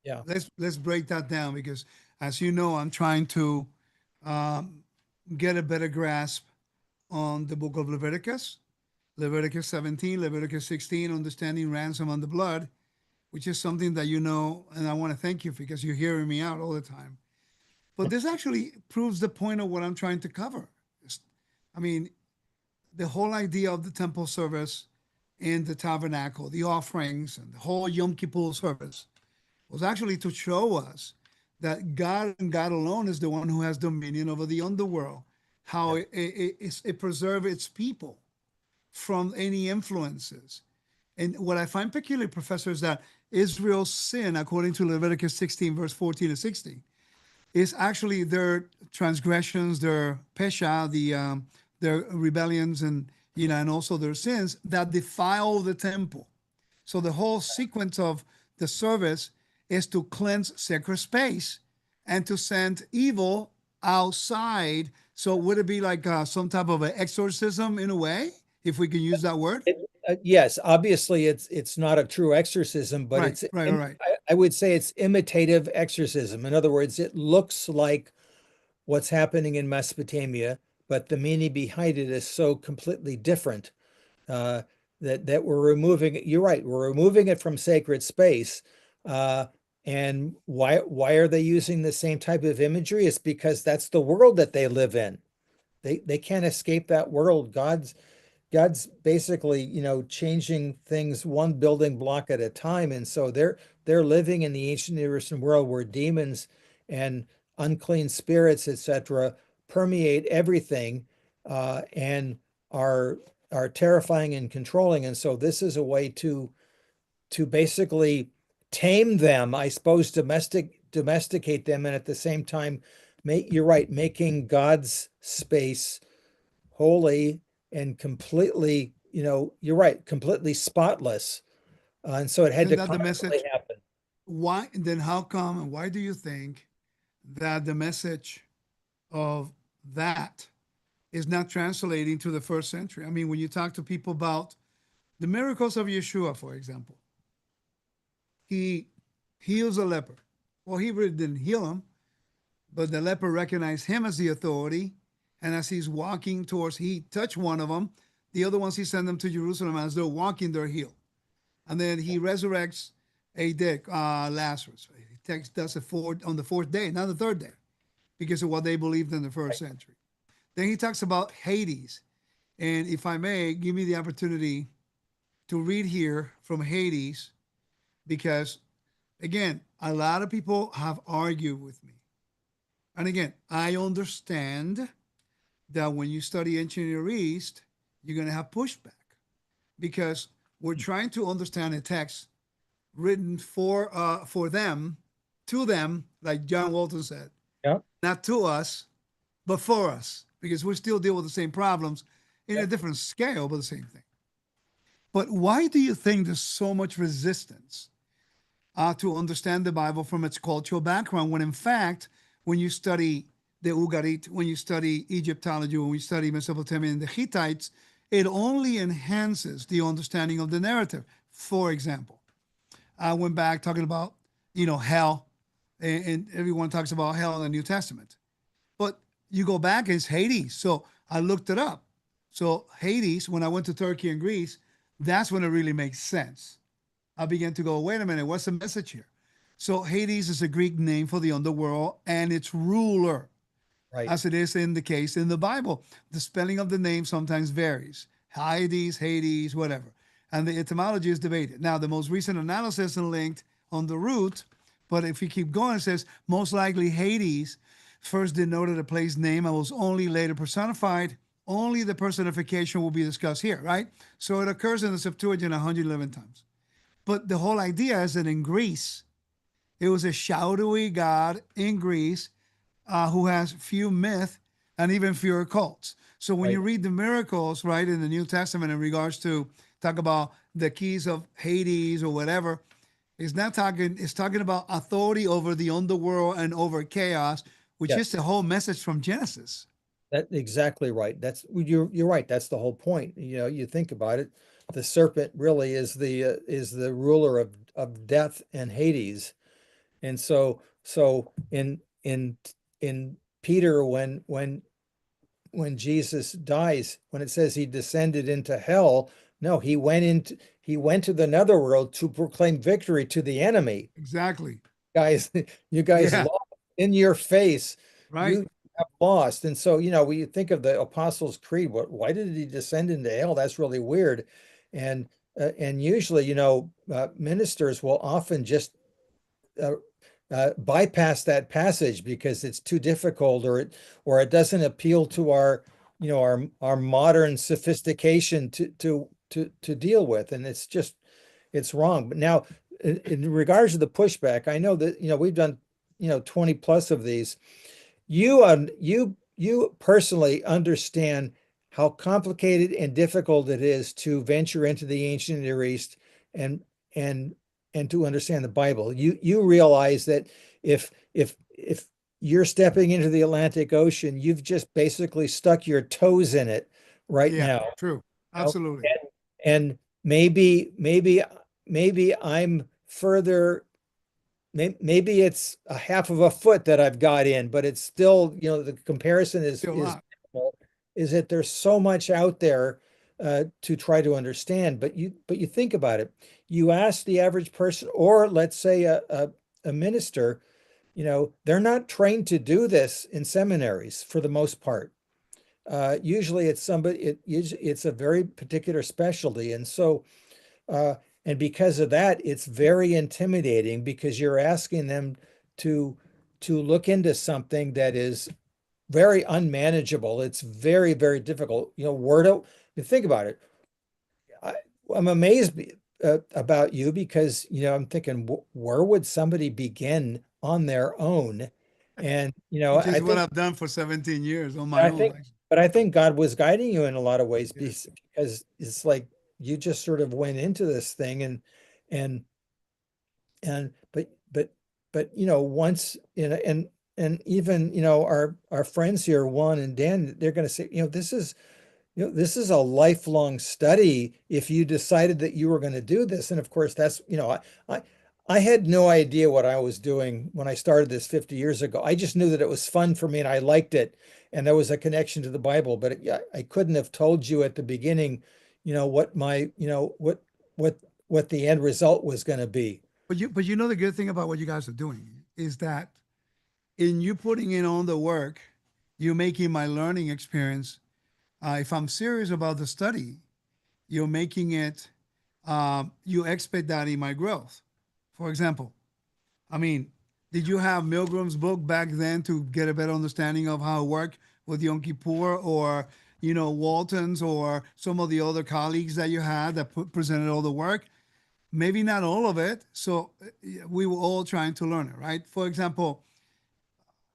yeah, Let's break that down because, as you know, I'm trying to um, get a better grasp on the book of Leviticus, Leviticus 17, Leviticus 16, understanding ransom on the blood, which is something that you know, and I want to thank you because you're hearing me out all the time. But this actually proves the point of what I'm trying to cover. I mean, the whole idea of the temple service and the tabernacle, the offerings, and the whole Yom Kippur service was actually to show us that God and God alone is the one who has dominion over the underworld, how yeah. it preserves its people from any influences. And what I find peculiar, Professor, is that Israel's sin, according to Leviticus 16, verse 14 to 16, is actually their transgressions, their pesha, their rebellions, and also their sins that defile the temple. So the whole sequence of the service is to cleanse sacred space and to send evil outside. So would it be like some type of an exorcism in a way, if we can use that word? Yes, obviously it's not a true exorcism, but Right, right, all right. I would say it's imitative exorcism. In other words, it looks like what's happening in Mesopotamia, but the meaning behind it is so completely different uh, that we're removing it. You're right, we're removing it from sacred space. Uh, and why are they using the same type of imagery? It's because that's the world that they live in. They can't escape that world. God's basically, changing things one building block at a time. And so they're living in the ancient Near Eastern world where demons and unclean spirits, etc., permeate everything and are are terrifying and controlling. And so this is a way to basically tame them, I suppose, domesticate them, and at the same time, you're right, making God's space holy and completely, you're right, completely spotless. And so it had Isn't to that the constantly message? happen. Why then? How come and why do you think that the message of that is not translating to the first century? I mean, when you talk to people about the miracles of Yeshua, for example, he heals a leper. Well, he really didn't heal him, but the leper recognized him as the authority. And as he's walking towards, he touched one of them. The other ones, he sent them to Jerusalem. As they're walking, they're healed. And then he resurrects a dead Lazarus. He does it on the fourth day, not the third day, because of what they believed in the first century. Then he talks about Hades. And if I may, give me the opportunity to read here from Hades, because again, a lot of people have argued with me. And again, I understand that when you study ancient Near East, you're going to have pushback because we're trying to understand a text written for them, to them, like John Walton said, Yeah. not to us, but for us, because we still deal with the same problems in Yeah. a different scale, but the same thing. But why do you think there's so much resistance to understand the Bible from its cultural background when, in fact, when you study the Ugarit, when you study Egyptology, when we study Mesopotamia and the Hittites, it only enhances the understanding of the narrative. For example, I went back talking about, hell, and everyone talks about hell in the New Testament. But you go back, it's Hades. So I looked it up. So Hades, when I went to Turkey and Greece, that's when it really makes sense. I began to go, wait a minute, what's the message here? So Hades is a Greek name for the underworld and its ruler, Right. as it is in the case in the Bible. The spelling of the name sometimes varies. Hades, whatever. And the etymology is debated. Now, the most recent analysis is linked on the root, but if you keep going, it says most likely Hades first denoted a place name and was only later personified. Only the personification will be discussed here, right? So it occurs in the Septuagint 111 times. But the whole idea is that in Greece, it was a shadowy god in Greece who has few myth and even fewer cults. So when you Right. read the miracles, right, in the New Testament in regards to talk about the keys of Hades or whatever, it's talking about authority over the underworld and over chaos, which is Yes. the whole message from Genesis. That's exactly right. You're right. That's the whole point. You know, you think about it, the serpent really is the ruler of death and Hades. And so in Peter, when Jesus dies, when it says he descended into hell, no, he went to the netherworld to proclaim victory to the enemy. Exactly. Guys, you guys Yeah. lost in your face. Right. You have lost. And so, when you think of the Apostles' Creed, why did he descend into hell? That's really weird. And usually, ministers will often just uh, bypass that passage because it's too difficult, or it doesn't appeal to our modern sophistication to deal with, and it's wrong. But now, in regards to the pushback, I know that we've done 20 plus of these. You personally understand how complicated and difficult it is to venture into the ancient Near East and and and to understand the Bible. You realize that if you're stepping into the Atlantic Ocean, you've just basically stuck your toes in it right Yeah. now. True. You know? Absolutely. And maybe I'm further. Maybe it's a half of a foot that I've got in, but it's still, the comparison Still a is lot. minimal, is that there's so much out there to try to understand. But you think about it. You ask the average person, or let's say a minister, they're not trained to do this in seminaries for the most part. Usually it's a very particular specialty. And so uh, and because of that, it's very intimidating because you're asking them to look into something that is very unmanageable. It's very, very difficult. You think about it. I, I'm amazed about you because I'm thinking, where would somebody begin on their own? And Which is what I've done for 17 years on my I own. think, Like, but I think God was guiding you in a lot of ways yeah. because it's like you just sort of went into this thing and and but once and even our friends here, Juan and Dan, they're going to say, this is a lifelong study if you decided that you were going to do this. And of course, that's, I, I had no idea what I was doing when I started this 50 years ago. I just knew that it was fun for me and I liked it. And there was a connection to the Bible, but I couldn't have told you at the beginning, what my, what the end result was going to be. But the good thing about what you guys are doing is that in you putting in all the work, you're making my learning experience. If I'm serious about the study, you're making it, you expediting my growth. For example, I mean, did you have Milgram's book back then to get a better understanding of how it worked with Yom Kippur, or Walton's, or some of the other colleagues that you had that presented all the work? Maybe not all of it. So we were all trying to learn it, right? For example,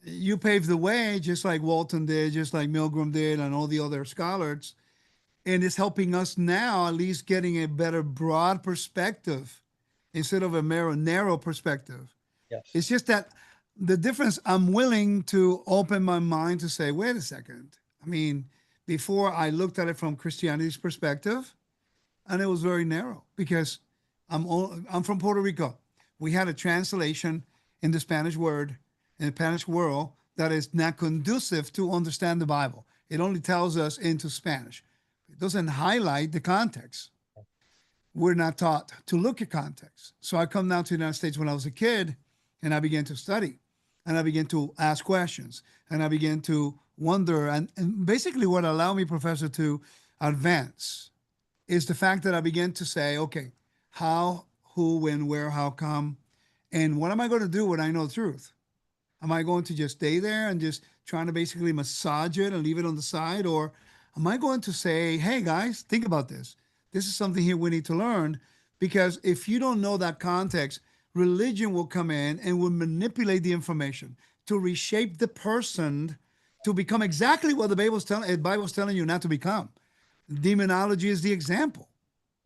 you paved the way just like Walton did, just like Milgram did, and all the other scholars. And it's helping us now at least getting a better broad perspective instead of a narrow perspective. Yes. It's just that the difference, I'm willing to open my mind to say, wait a second. I mean, before I looked at it from Christianity's perspective, and it was very narrow because I'm from Puerto Rico. We had a translation in the Spanish word in the Spanish world that is not conducive to understand the Bible. It only tells us into Spanish. It doesn't highlight the context. We're not taught to look at context. So I come down to the United States when I was a kid, and I began to study, and I began to ask questions, and I began to wonder, and basically what allowed me, Professor, to advance is the fact that I began to say, okay, how, who, when, where, how come, and what am I going to do when I know the truth? Am I going to just stay there and just trying to basically massage it and leave it on the side? Or am I going to say, hey guys, think about this? This is something here we need to learn. Because if you don't know that context, religion will come in and will manipulate the information to reshape the person to become exactly what the Bible's telling you not to become. Demonology is the example.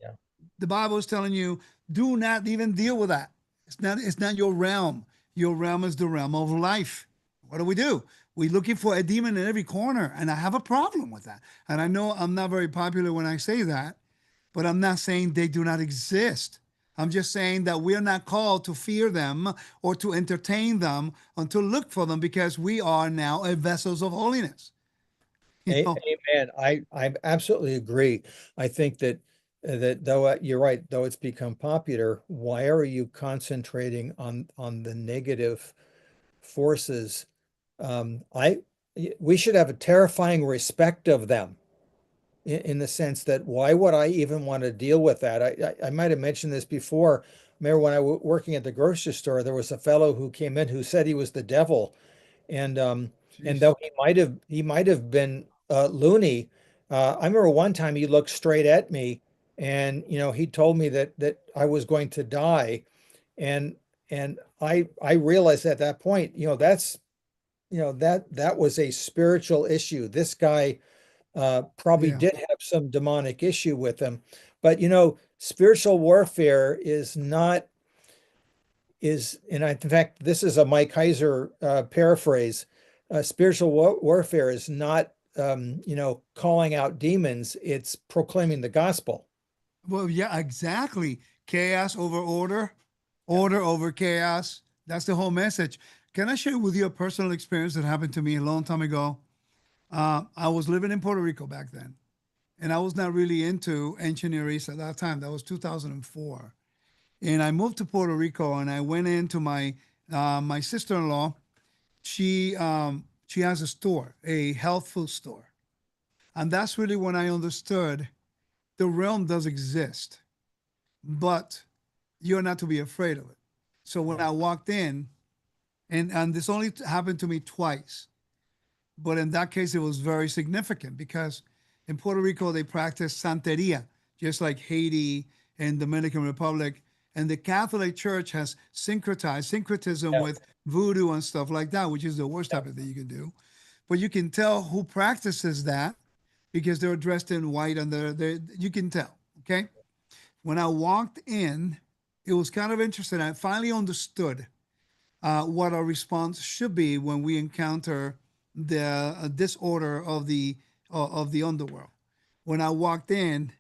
Yeah. The Bible is telling you, do not even deal with that. It's not your realm. Your realm is the realm of life. What do? We're looking for a demon in every corner, and I have a problem with that. And I know I'm not very popular when I say that, but I'm not saying they do not exist. I'm just saying that we are not called to fear them or to entertain them and to look for them because we are now a vessels of holiness. You know, Amen. I absolutely agree. I think that though you're right, though it's become popular, why are you concentrating on the negative forces? I We should have a terrifying respect of them in the sense that why would I even want to deal with that? I might have mentioned this before. Remember when I was working at the grocery store, there was a fellow who came in who said he was the devil, and jeez. though he might have been loony, I remember one time he looked straight at me, and he told me that I was going to die, and I realized at that point, that was a spiritual issue. This guy probably Yeah. did have some demonic issue with him, but spiritual warfare is not in fact, this is a Mike Heiser paraphrase. Spiritual warfare is not, calling out demons. It's proclaiming the gospel. Well, yeah, exactly. Chaos over order, Yeah. order over chaos. That's the whole message. Can I share with you a personal experience that happened to me a long time ago? I was living in Puerto Rico back then, and I was not really into ancient Near East at that time. That was 2004. And I moved to Puerto Rico, and I went into my sister-in-law. She has a store, a health food store, and that's really when I understood the realm does exist, but you're not to be afraid of it. So when Yeah. I walked in, and this only happened to me twice, but in that case it was very significant because in Puerto Rico they practice Santeria, just like Haiti and Dominican Republic, and the Catholic Church has syncretism Yeah. with voodoo and stuff like that, which is the worst Yeah. type of thing you can do. But you can tell who practices that because they're dressed in white and you can tell. Okay, when I walked in, it was kind of interesting. I finally understood what our response should be when we encounter the disorder of the underworld. When I walked in,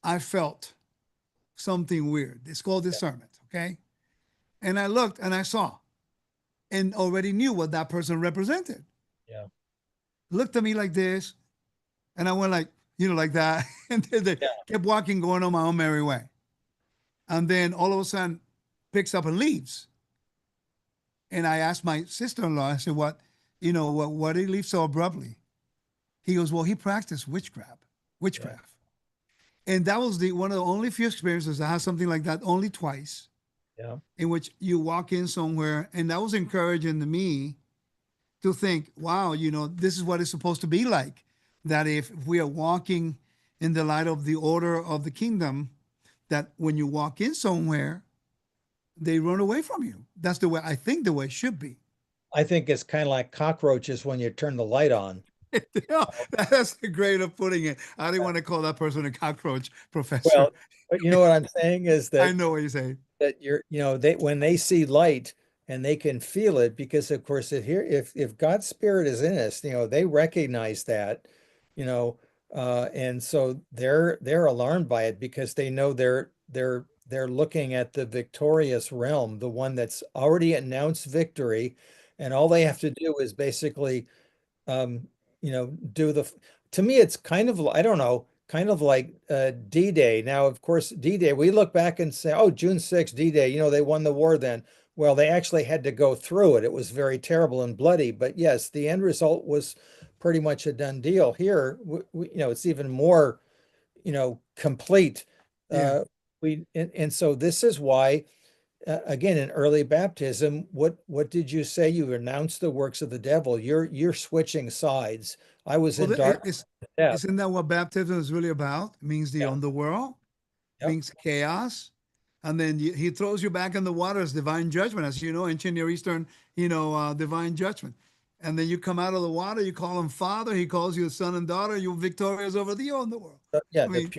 I felt something weird. It's called Yeah. discernment, okay? And I looked and I saw and already knew what that person represented. Yeah. Looked at me like this, and I went like, like that, and then they Yeah. kept walking, going on my own merry way. And then all of a sudden, picks up and leaves. And I asked my sister-in-law, I said, why did he leave so abruptly? He goes, well, he practiced witchcraft. Yeah. Witchcraft. And that was the one of the only few experiences I had something like that only twice, Yeah. in which you walk in somewhere, and that was encouraging to me to think, wow, this is what it's supposed to be like. That if we are walking in the light of the order of the kingdom, that when you walk in somewhere, they run away from you. That's the way I think the way it should be. I think it's kind of like cockroaches when you turn the light on. Yeah, that's a great way of putting it. I didn't want to call that person a cockroach, Well, professor. but you know what I'm saying is I that know what you're saying. they when they see light and they can feel it, because of course if God's spirit is in us, they recognize that, you know and so they're alarmed by it because they know they're looking at the victorious realm, the one that's already announced victory, and all they have to do is basically do to me, it's kind of, I don't know, kind of like D-Day. Now, of course, D-Day, we look back and say, oh, June 6th, D-Day, they won the war then. Well, they actually had to go through it. It was very terrible and bloody, but yes, the end result pretty much a done deal. Here, it's even more, complete. Yeah. And so this is why, again, in early baptism, what did you say? You renounced the works of the devil. You're switching sides. I was Well, in dark death. isn't that what baptism is really about? It means the Yeah. underworld, Yep. means chaos. And then he throws you back in the water as divine judgment, as you know, ancient Near Eastern, divine judgment. And then you come out of the water, you call him father, he calls you son and daughter, you're victorious over the underworld. Yeah, I the mean,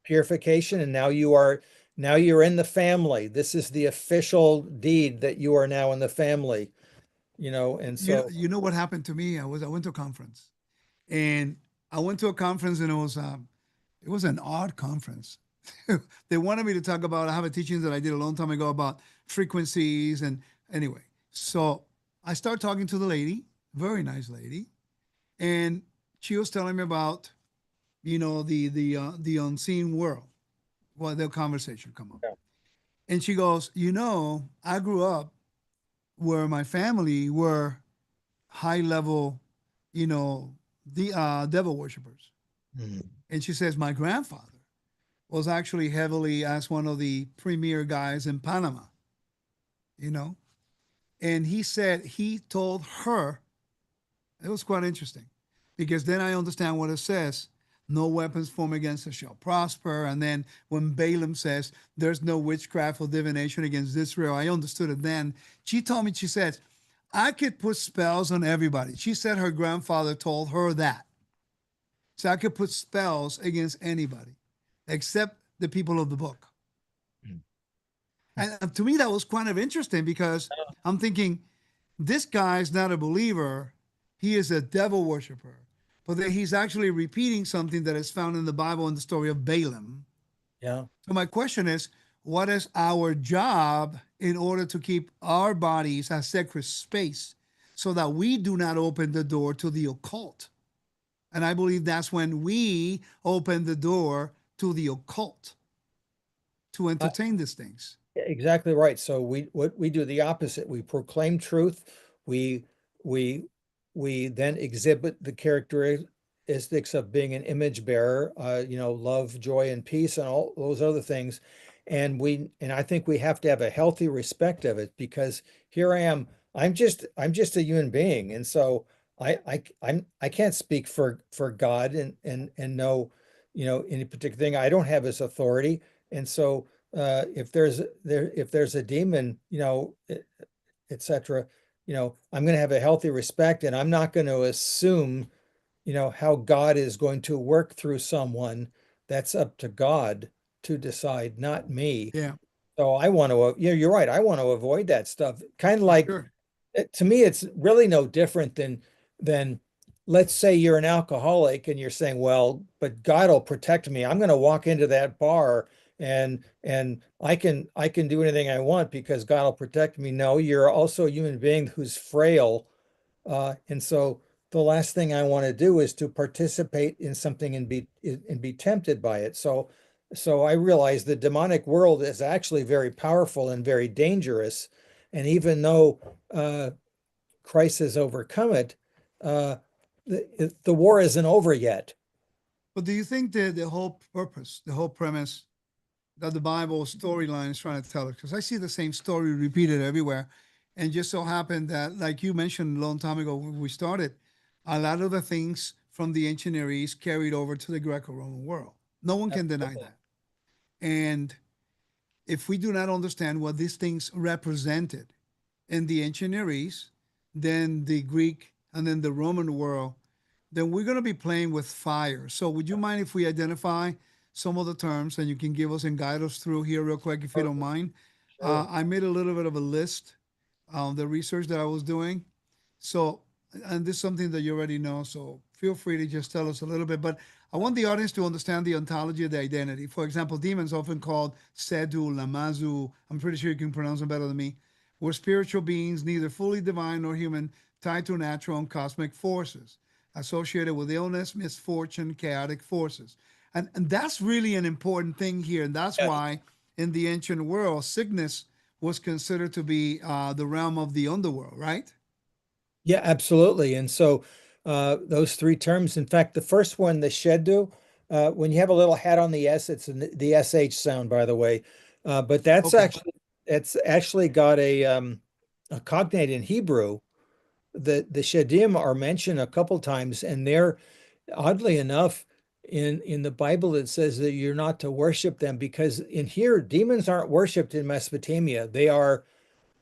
purification, and now you're in the family. This is the official deed that you are now in the family, and so you know what happened to me? I went to a conference, and I went to a conference, and it was an odd conference. They wanted me to talk about, I have a teaching that I did a long time ago about frequencies. And anyway, so I start talking to the lady, very nice lady, and she was telling me about, the unseen world. Well, the conversation come up. yeah. And she goes, I grew up where my family were high level, the devil worshippers. Mhm. And she says, my grandfather was actually heavily as one of the premier guys in Panama, you know? And he said he told her, it was quite interesting because then I understand what it says. No weapons formed against us shall prosper. And then when Balaam says there's no witchcraft or divination against Israel, I understood it then. She told me, she says, I could put spells on everybody. She said her grandfather told her that. So I could put spells against anybody except the people of the book. And to me, that was kind of interesting because I'm thinking, this guy's not a believer. He is a devil worshiper. But then he's actually repeating something that is found in the Bible in the story of Balaam. Yeah. So my question is, what is our job in order to keep our bodies a sacred space so that we do not open the door to the occult? And I believe that's when we open the door to the occult to entertain these things. Exactly right. So we do the opposite. We proclaim truth. We we we then exhibit the characteristics of being an image bearer, love, joy, and peace, and all those other things. And I think we have to have a healthy respect of it because here I am. I'm just a human being, and so I can't speak for God and know, any particular thing. I don't have his authority, and so if there's a demon, etc., I'm going to have a healthy respect, and I'm not going to assume, how God is going to work through someone. That's up to God to decide, not me. Yeah, So I want to, you're right. I want to avoid that stuff. Kind of for like, sure. to me, it's really no different than let's say you're an alcoholic and you're saying, well, but God will protect me. I'm going to walk into that bar and I can do anything I want because God will protect me. No, you're also a human being who's frail. And so the last thing I want to do is to participate in something and be tempted by it. So I realize the demonic world is actually very powerful and very dangerous. And even though Christ has overcome it, the war isn't over yet. But do you think that the whole purpose, the whole premise that the Bible storyline is trying to tell us? Because I see the same story repeated everywhere. And just so happened that, like you mentioned a long time ago when we started, a lot of the things from the ancient Near East carried over to the Greco Roman world. No one can deny Absolutely. that. And if we do not understand what these things represented in the ancient Near East, then the Greek and then the Roman world, then we're going to be playing with fire. So, would you mind if we identify some of the terms and you can give us and guide us through here real quick, if you don't mind? Sure. I made a little bit of a list of the research that I was doing. So, and this is something that you already know. So, feel free to just tell us a little bit. But I want the audience to understand the ontology of the identity. For example, demons, often called Sedu, Lamazu, I'm pretty sure you can pronounce them better than me, were spiritual beings, neither fully divine nor human, tied to natural and cosmic forces, associated with illness, misfortune, chaotic forces. And that's really an important thing here. And that's Yes. why in the ancient world, sickness was considered to be the realm of the underworld, right? Yeah, absolutely. And so those three terms. In fact, the first one, the sheddu, when you have a little hat on the S, it's the SH sound, by the way. But Okay. it's actually got a cognate in Hebrew. The Shedim are mentioned a couple times, and they're oddly enough in the Bible it says that you're not to worship them because in here demons aren't worshipped in Mesopotamia. They are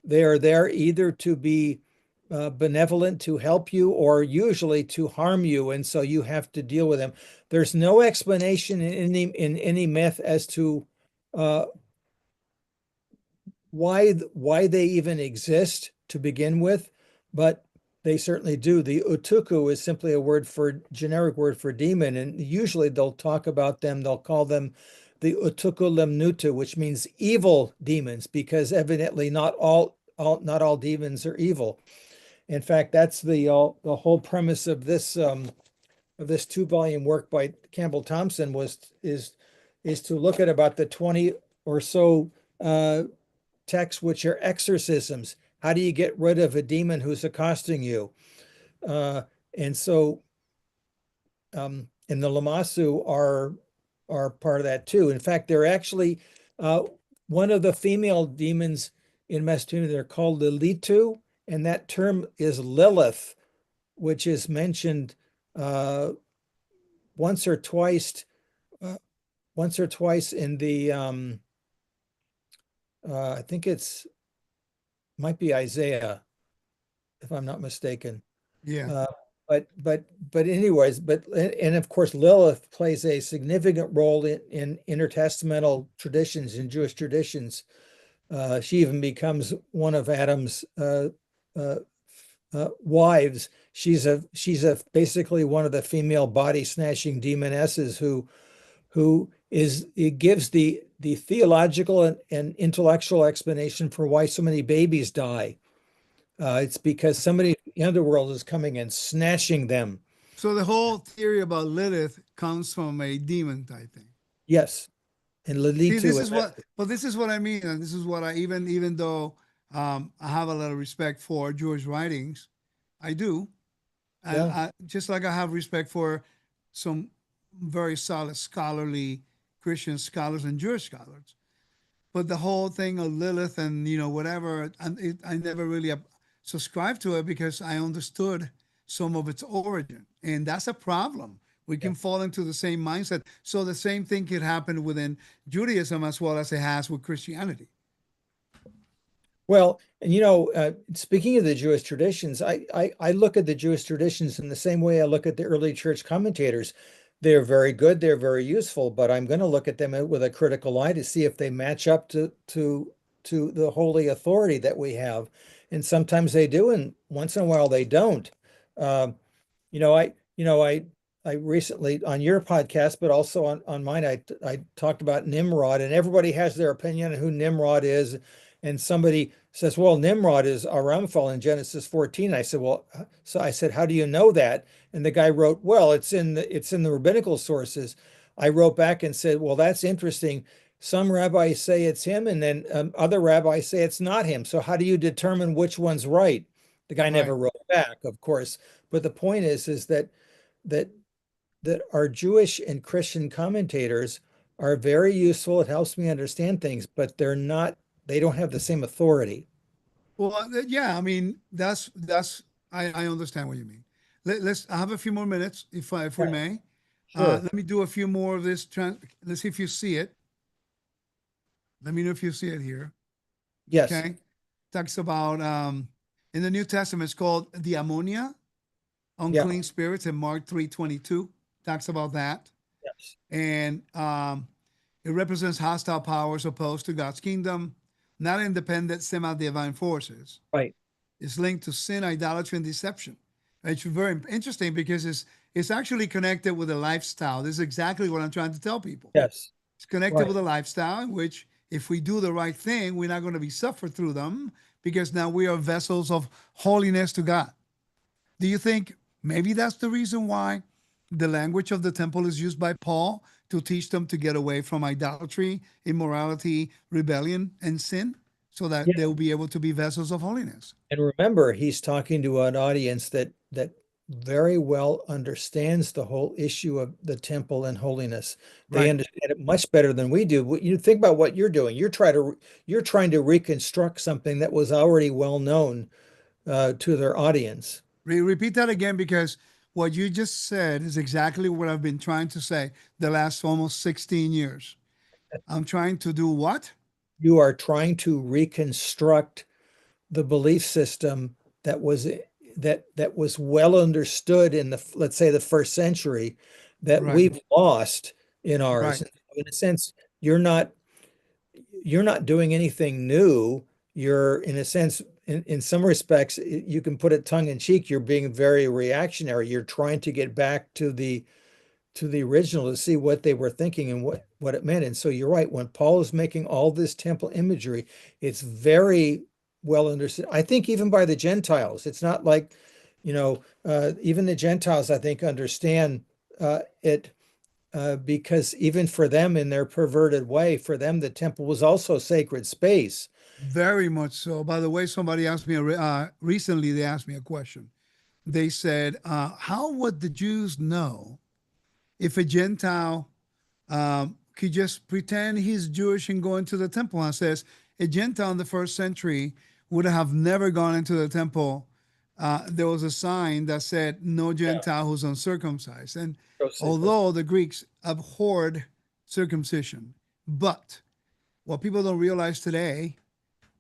there either to be benevolent to help you or usually to harm you, and so you have to deal with them. There's no explanation in any myth as to uh, why they even exist to begin with, but they certainly do. The utuku is simply a generic word for demon, and usually they'll talk about them. They'll call them the utuku lemnutu, which means evil demons, because evidently not all demons are evil. In fact, that's the whole premise of this 2-volume work by Campbell Thompson is to look at about the 20 or so texts which are exorcisms. How do you get rid of a demon who's accosting you? Uh, and so, and the Lamasu are part of that too. In fact, they're actually one of the female demons in Mesopotamia. They're called Lilitu, and that term is Lilith, which is mentioned uh, once or twice, uh, once or twice in the I think it's might be Isaiah, if I'm not mistaken. Yeah. Uh, but anyways, and of course Lilith plays a significant role in intertestamental traditions, in Jewish traditions. She even becomes one of Adam's uh, wives. She's a basically one of the female body snatching demonesses who is it gives the theological and intellectual explanation for why so many babies die. It's because somebody in the underworld is coming and snatching them. So the whole theory about Lilith comes from a demon type thing. Yes, and See, Lilitu, this is what I mean, and this is what I even though I have a lot of respect for Jewish writings, I do, and yeah, I just like I have respect for some very solid scholarly Christian scholars and Jewish scholars. But the whole thing of Lilith and whatever, I never really subscribed to it because I understood some of its origin, and that's a problem. We yeah. can fall into the same mindset. So the same thing could happen within Judaism as well as it has with Christianity. Well, and speaking of the Jewish traditions, I look at the Jewish traditions in the same way I look at the early church commentators. They're very good, they're very useful, but I'm going to look at them with a critical eye to see if they match up to the holy authority that we have. And sometimes they do, and once in a while they don't. Um, you know, I recently on your podcast, but also on mine, I talked about Nimrod, and everybody has their opinion on who Nimrod is. And somebody says, well, Nimrod is Aramphal in Genesis 14. I said, well, so I said, how do you know that? And the guy wrote, well, it's in the rabbinical sources. I wrote back and said, well, that's interesting. Some rabbis say it's him, and then other rabbis say it's not him. So how do you determine which one's right? The guy Right. never wrote back, of course. But the point is that that our Jewish and Christian commentators are very useful. It helps me understand things, but they don't have the same authority. Well, yeah. I mean, that's I understand what you mean. Let's. I have a few more minutes, if Yeah, we may. sure. Let me do a few more of this. Let's see if you see it. Let me know if you see it here. Yes. Okay. Talks about in the New Testament, it's called the ammonia, Yeah. unclean spirits in Mark 3:22. Talks about that. Yes. And it represents hostile powers opposed to God's kingdom, not independent semi-divine forces. Right. It's linked to sin, idolatry, and deception. It's very interesting because it's actually connected with a lifestyle. This is exactly what I'm trying to tell people. Yes. It's connected Right. with a lifestyle in which, if we do the right thing, we're not going to be suffered through them because now we are vessels of holiness to God. Do you think maybe that's the reason why the language of the temple is used by Paul to teach them to get away from idolatry, immorality, rebellion, and sin so that Yeah. they'll be able to be vessels of holiness? And remember, he's talking to an audience that very well understands the whole issue of the temple and holiness. They Right. understand it much better than we do. You think about what you're doing. You're trying to reconstruct something that was already well known to their audience. Repeat that again because what you just said is exactly what I've been trying to say the last almost 16 years. I'm trying to do what? You are trying to reconstruct the belief system that was well understood in the, let's say, the first century, that Right. we've lost in ours. Right. In a sense, you're not doing anything new. You're, in a sense, in some respects, you can put it tongue in cheek, you're being very reactionary. You're trying to get back to the original to see what they were thinking and what it meant. And so you're right, when Paul is making all this temple imagery, it's very well understood. I think even by the Gentiles, it's not like, even the Gentiles, I think, understand it, because even for them, in their perverted way, for them, the temple was also sacred space. Very much so. By the way, somebody asked me recently, they asked me a question. They said, how would the Jews know if a Gentile could just pretend he's Jewish and go into the temple? And says a Gentile in the first century would have never gone into the temple. There was a sign that said, "No Yeah. Gentile who's uncircumcised." And Proceed. although the Greeks abhorred circumcision, but what people don't realize today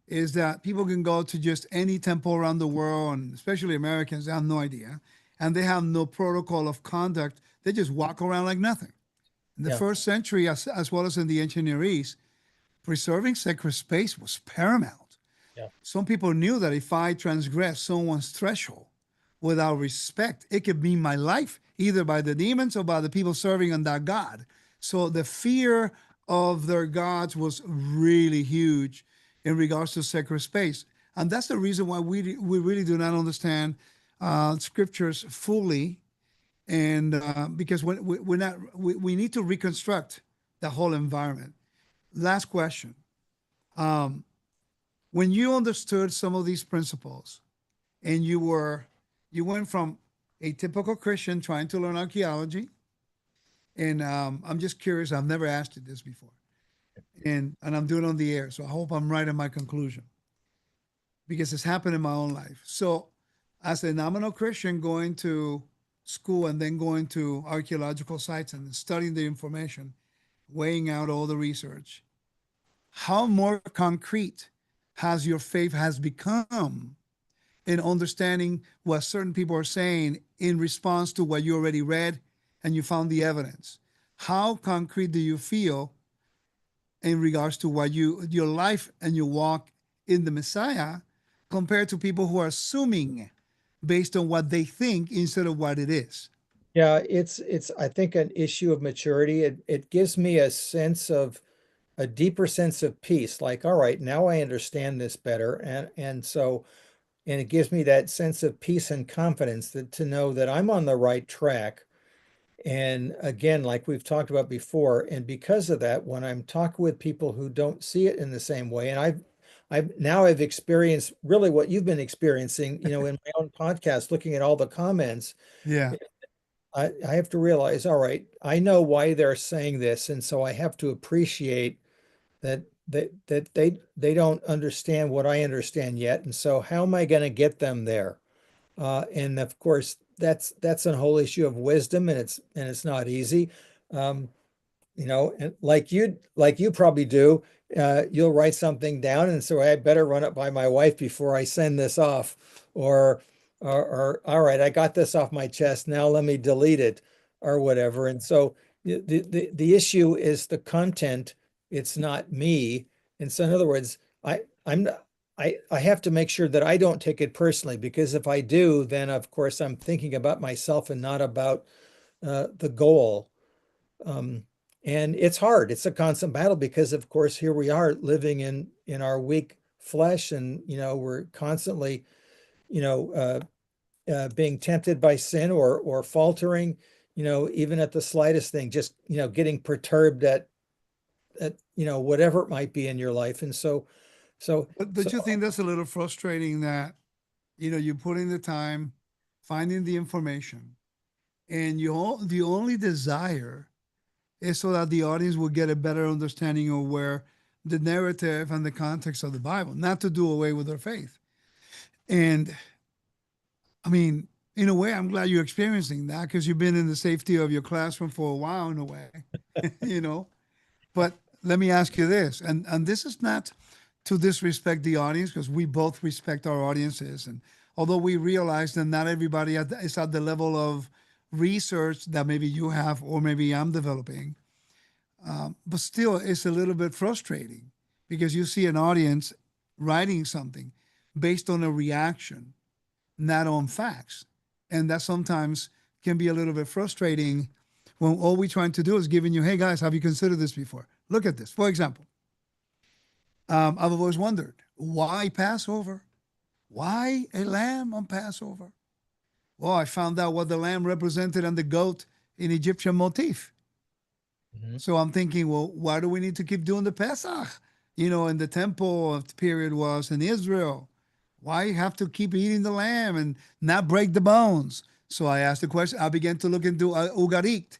is that people can go to just any temple around the world, and especially Americans, they have no idea, and they have no protocol of conduct. They just walk around like nothing. In the Yeah. first century, as well as in the ancient Near East, preserving sacred space was paramount. Yeah. Some people knew that if I transgress someone's threshold without respect, it could mean my life, either by the demons or by the people serving on that God. So the fear of their gods was really huge in regards to sacred space. And that's the reason why we really do not understand scriptures fully. And because we're not, we need to reconstruct the whole environment. Last question. Um, when you understood some of these principles and you went from a typical Christian trying to learn archaeology, and I'm just curious, I've never asked you this before, and I'm doing it on the air, so I hope I'm right in my conclusion because it's happened in my own life. So, as a nominal Christian going to school and then going to archaeological sites and studying the information, weighing out all the research, how more concrete has your faith has become in understanding what certain people are saying in response to what you already read and you found the evidence? How concrete do you feel in regards to what your life and your walk in the Messiah compared to people who are assuming based on what they think instead of what it is? Yeah, it's I think an issue of maturity. It gives me a deeper sense of peace. Like, all right, now I understand this better, and it gives me that sense of peace and confidence that to know that I'm on the right track. And again, like we've talked about before, and because of that, when I'm talking with people who don't see it in the same way, and I've experienced really what you've been experiencing, in my own podcast, looking at all the comments, Yeah. I have to realize, all right, I know why they're saying this, and so I have to appreciate that they don't understand what I understand yet, and so how am I going to get them there? And of course, that's a whole issue of wisdom, and it's not easy. Um, and like you probably do, you'll write something down and so I better run it by my wife before I send this off, or all right, I got this off my chest, now let me delete it, or whatever. And so the issue is the content, it's not me. And so in other words, I'm not- I have to make sure that I don't take it personally, because if I do, then of course I'm thinking about myself and not about the goal. um, and it's hard. It's a constant battle because, of course, here we are living in our weak flesh, and we're constantly, you know, being tempted by sin or faltering, even at the slightest thing, just getting perturbed at whatever it might be in your life. And so But so don't you think that's a little frustrating that you put in the time finding the information, and the only desire is so that the audience will get a better understanding of where the narrative and the context of the Bible, not to do away with their faith. And I mean, in a way, I'm glad you're experiencing that because you've been in the safety of your classroom for a while, in a way, you know. But let me ask you this, and this is not to disrespect the audience because we both respect our audiences, and although we realize that not everybody is at the level of research that maybe you have or maybe I'm developing, but still, it's a little bit frustrating because you see an audience writing something based on a reaction, not on facts. And that sometimes can be a little bit frustrating when all we're trying to do is giving you, hey guys, have you considered this before? Look at this. For example, I've always wondered why Passover? Why a lamb on Passover? Well, I found out what the lamb represented and the goat in Egyptian motif. Mhm. So I'm thinking, well, why do we need to keep doing the Pesach? You know, in the temple period was in Israel. Why have to keep eating the lamb and not break the bones? So I asked the question. I began to look into Ugarit,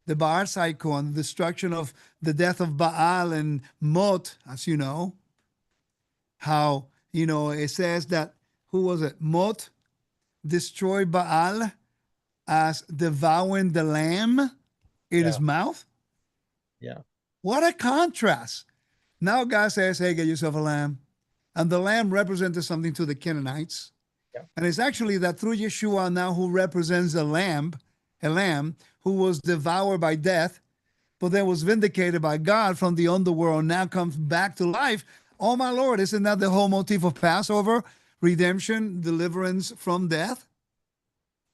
the Baal cycle and the destruction of the death of Baal and Mot, as you know. How, you know, it says that, who was it? Mot destroyed Baal as devouring the lamb in his Yeah, mouth. yeah, What a contrast. Now God says, hey, get yourself a lamb. And the lamb represented something to the Canaanites. yeah. And it's actually that through Yeshua now who represents a lamb who was devoured by death, but then was vindicated by God from the underworld, now comes back to life. Oh my Lord, isn't that the whole motif of Passover? Redemption, deliverance from death?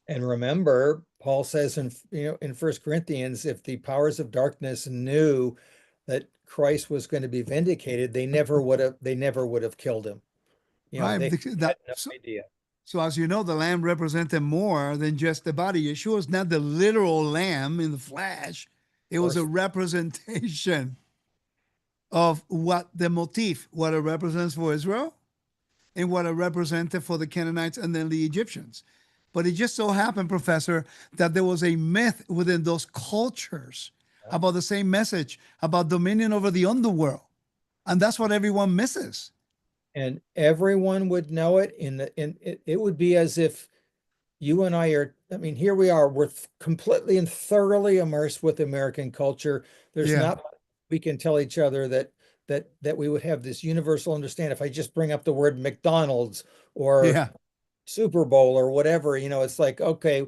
And remember, Paul says in First Corinthians, if the powers of darkness knew that Christ was going to be vindicated, they never would have killed him. Right. They had no So, idea. so as you know, the lamb represented more than just the body. Yeshua is not the literal lamb in the flesh. It Of was a course, representation of what the motif, what it represents for Israel and what it represented for the Canaanites and then the Egyptians. But it just so happened, Professor, that there was a myth within those cultures yeah. about the same message, about dominion over the underworld. And that's what everyone misses. And everyone would know it. It would be as if you and I are, I mean, here we are, we're completely and thoroughly immersed with American culture. There's Yeah. not much we can tell each other that we would have this universal understanding. If I just bring up the word McDonald's or Yeah. Super Bowl or whatever, it's like, okay,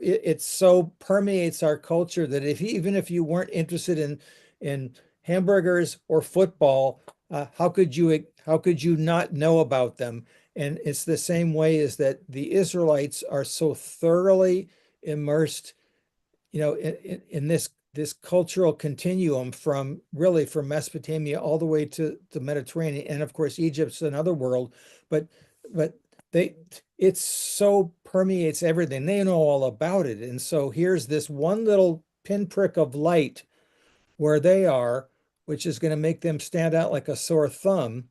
it so permeates our culture that if even if you weren't interested in hamburgers or football, how could you not know about them? And it's the same way as that the Israelites are so thoroughly immersed, in this cultural continuum from Mesopotamia all the way to the Mediterranean, and of course Egypt's another world, but but they it so permeates everything. They know all about it, and so here's this one little pinprick of light where they are, which is going to make them stand out like a sore thumb.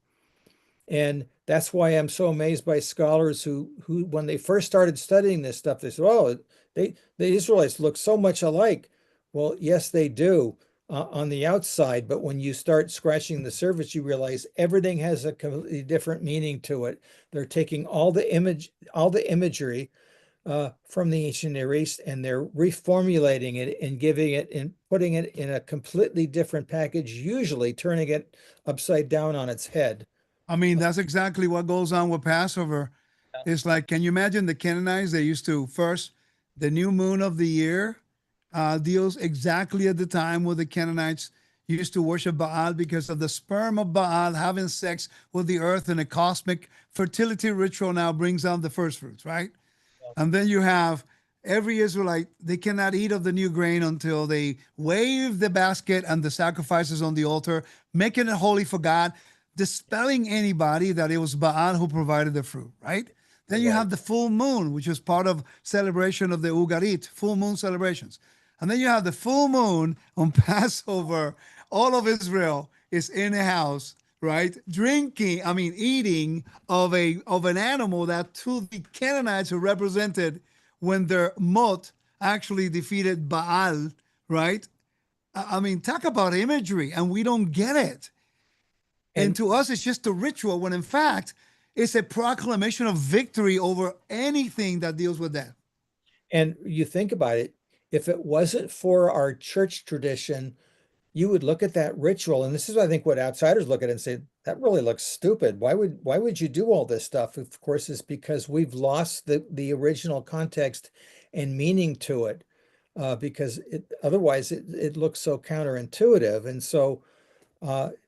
And that's why I'm so amazed by scholars who when they first started studying this stuff, they said, "Oh, the Israelites look so much alike." Well, yes, they do on the outside, but when you start scratching the surface, you realize everything has a completely different meaning to it. They're taking all the imagery from the ancient Near East, and they're reformulating it and giving it and putting it in a completely different package, usually turning it upside down on its head. I mean, that's exactly what goes on with Passover. It's like, can you imagine the Canaanites? They used to first, the new moon of the year deals exactly at the time where the Canaanites used to worship Baal because of the sperm of Baal having sex with the earth, and a cosmic fertility ritual now brings out the first fruits, right? And then you have every Israelite, they cannot eat of the new grain until they wave the basket and the sacrifices on the altar, making it holy for God, dispelling anybody that it was Baal who provided the fruit, right? Then you Right. have the full moon, which is part of celebration of the Ugarit, full moon celebrations. And then you have the full moon on Passover. All of Israel is in a house, right? Eating of an animal that to the Canaanites are represented when their Mot actually defeated Baal, right? Talk about imagery, and we don't get it. And And to us, it's just a ritual, when in fact, it's a proclamation of victory over anything that deals with death. and you think about it, if it wasn't for our church tradition, you would look at that ritual, and this is I think what outsiders look at it and say, that really looks stupid. Why would you do all this stuff? Of course, it's because we've lost the original context and meaning to it. Because otherwise it looks so counterintuitive. And so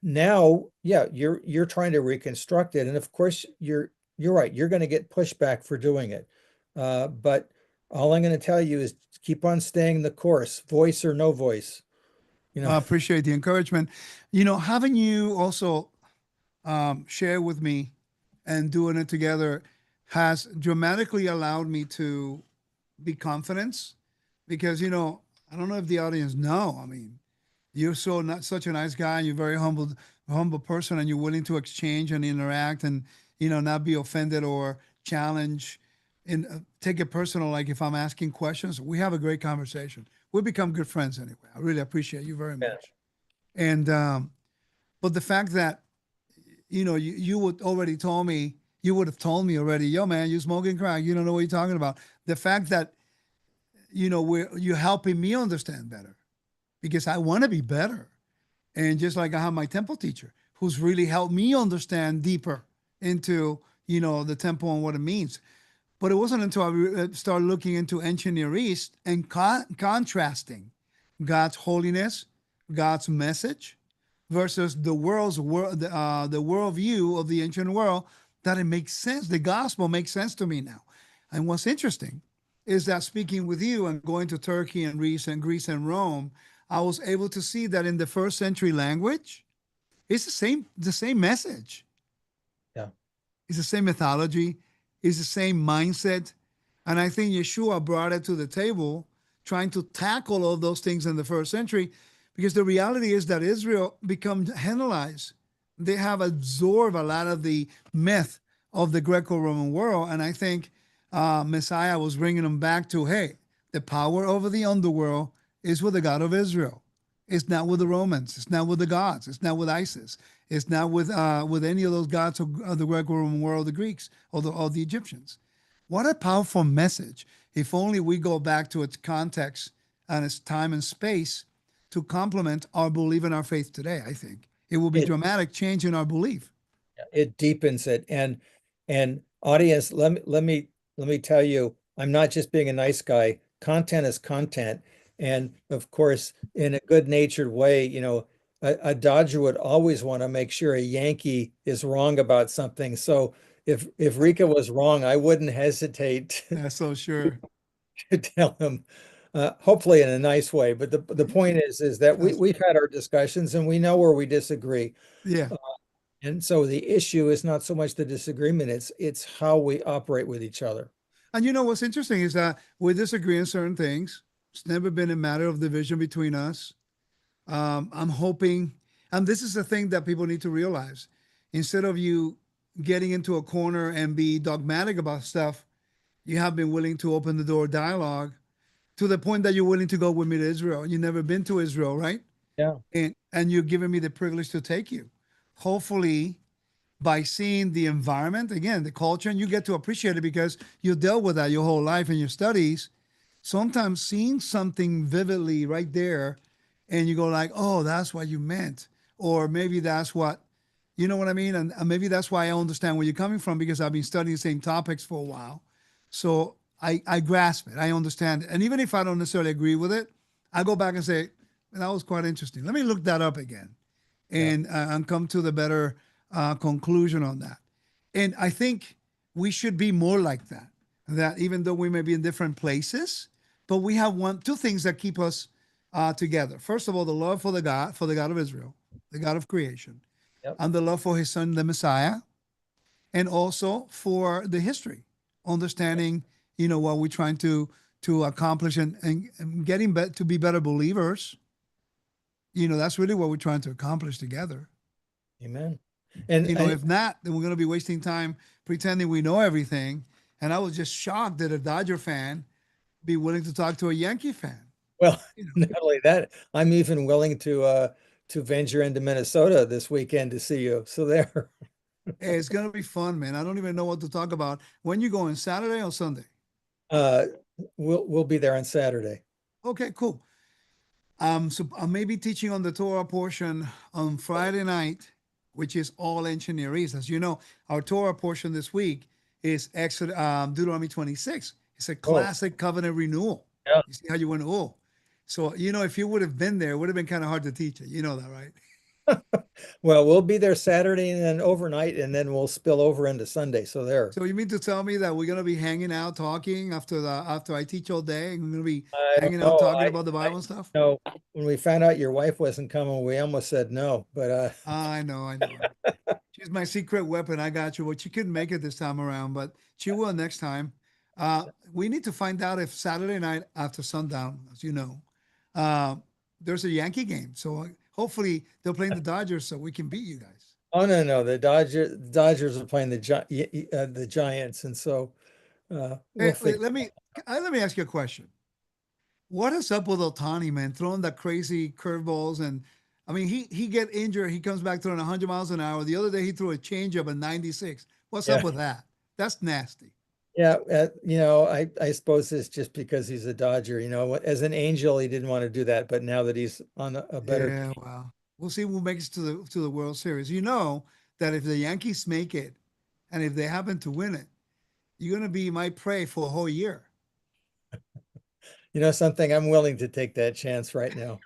now, yeah, you're trying to reconstruct it, and of course you're right. You're going to get pushback for doing it, but all I'm going to tell you is keep on staying the course, voice or no voice. You know, I appreciate the encouragement. Having you also share with me and doing it together has dramatically allowed me to be confident, because I don't know if the audience know. You're so not such a nice guy, and you're very humble person, and you're willing to exchange and interact, and not be offended or challenge and take it personal. Like if I'm asking questions, we have a great conversation. We become good friends anyway. I really appreciate you very yeah, much. And but the fact that you would already told me, you would have told me already, yo man, you smoking crack, you don't know what you're talking about. The fact that you're helping me understand better, because I want to be better. And just like I have my temple teacher who's really helped me understand deeper into the temple and what it means. But it wasn't until I started looking into ancient Near East and contrasting God's holiness, God's message, versus the worldview of the ancient world, that it makes sense. The gospel makes sense to me now. And what's interesting is that speaking with you and going to Turkey and Greece and Rome, I was able to see that in the first century language, it's the same message. yeah. It's the same mythology. It's the same mindset. And I think Yeshua brought it to the table, trying to tackle all those things in the first century, because the reality is that Israel become Hellenized. They have absorbed a lot of the myth of the Greco-Roman world. And I think Messiah was bringing them back to, hey, the power over the underworld is with the God of Israel. It's not with the Romans. It's not with the gods. It's not with ISIS. It's not with any of those gods of the Greco-Roman world, the Greeks or the Egyptians. What a powerful message! If only we go back to its context and its time and space to complement our belief in our faith today. I think it will be It dramatic change in our belief. it deepens it. And audience, let me tell you, I'm not just being a nice guy. Content is content. And of course, in a good-natured way, a Dodger would always want to make sure a Yankee is wrong about something. So if Rico was wrong, I wouldn't hesitate That's so sure. to tell him, hopefully in a nice way. But the point is that That's, we've had our discussions and we know where we disagree. yeah. And so the issue is not so much the disagreement, it's how we operate with each other. And what's interesting is that we disagree on certain things. It's never been a matter of division between us. I'm hoping, and this is the thing that people need to realize. Instead of you getting into a corner and be dogmatic about stuff, you have been willing to open the door dialogue to the point that you're willing to go with me to Israel. You've never been to Israel, right? Yeah. And you're giving me the privilege to take you. Hopefully, by seeing the environment, again, the culture, and you get to appreciate it because you dealt with that your whole life in your studies. Sometimes seeing something vividly right there, and you go like, oh, that's what you meant. Or maybe that's what, you know what I mean? And maybe that's why I understand where you're coming from, because I've been studying the same topics for a while. So I grasp it. I understand it. And even if I don't necessarily agree with it, I go back and say, that was quite interesting. Let me look that up again Yeah. and come to the better conclusion on that. And I think we should be more like that. That even though we may be in different places, but we have two things that keep us together. First of all, the love for the God of Israel, the God of creation, Yep. and the love for His Son, the Messiah, and also for the history, understanding what we're trying to accomplish, and getting to be better believers. That's really what we're trying to accomplish together. Amen. And If not, then we're going to be wasting time pretending we know everything. And I was just shocked that a Dodger fan be willing to talk to a Yankee fan. well, You know, not only that, I'm even willing to venture into Minnesota this weekend to see you. So there. hey, it's going to be fun, man. I don't even know what to talk about. When you going, Saturday or Sunday? Uh, we'll be there on Saturday. Okay, cool. So I may be teaching on the Torah portion on Friday night, which is all engineering. As you know, our Torah portion this week is Deuteronomy 26. It's a Oh, classic covenant renewal. yeah. You see how you went, oh. So, if you would have been there, it would have been kind of hard to teach it. You know that, right? Well, we'll be there Saturday and then overnight, and then we'll spill over into Sunday. So there. So you mean to tell me that we're gonna be hanging out talking after I teach all day, and we're gonna be I don't hanging out know. talking about the I Bible and stuff? know when we found out your wife wasn't coming, we almost said no. But I know, I know, I know. She's my secret weapon. I got you. Well, she couldn't make it this time around, but she will next time. We need to find out if Saturday night after sundown, as you know, uh, there's a Yankee game. So hopefully they're playing the Dodgers so we can beat you guys. oh no, the Dodgers are playing the Giants, and so we'll Hey, figure. let me ask you a question. What is up with Otani, man? Throwing the crazy curveballs, and I mean, he get injured, he comes back throwing 100 miles an hour. The other day he threw a changeup at 96. What's up Yeah, with that? That's nasty. yeah. I suppose it's just because he's a Dodger. As an Angel, he didn't want to do that, but now that he's on a better Yeah, team, well, we'll see who makes it to the World Series. You know that if the Yankees make it, and if they happen to win it, you're gonna be my prey for a whole year. something, I'm willing to take that chance right now.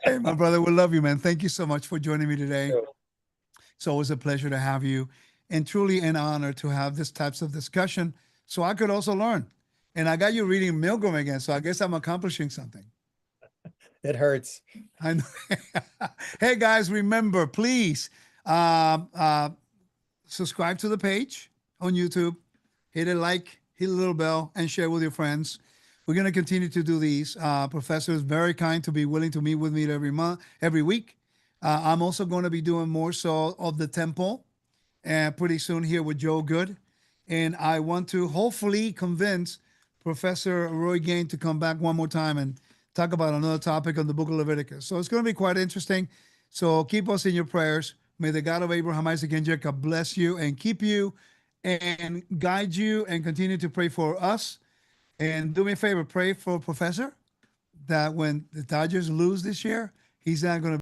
Hey, my brother, we love you, man. Thank you so much for joining me today. So, It's always a pleasure to have you, and truly an honor to have this types of discussion, so I could also learn. And I got you reading Milgram again, so I guess I'm accomplishing something. it hurts. I know. Hey guys, remember, please um, uh, subscribe to the page on YouTube, hit a like, hit a little bell, and share with your friends. We're going to continue to do these. Professor is very kind to be willing to meet with me every month, every week. I'm also going to be doing more so of the temple and pretty soon here with Joe Good. And I want to hopefully convince Professor Roy Gain to come back one more time and talk about another topic on the book of Leviticus. So it's going to be quite interesting. So keep us in your prayers. May the God of Abraham, Isaac, and Jacob bless you and keep you and guide you, and continue to pray for us. And do me a favor, pray for Professor that when the Dodgers lose this year, he's not going to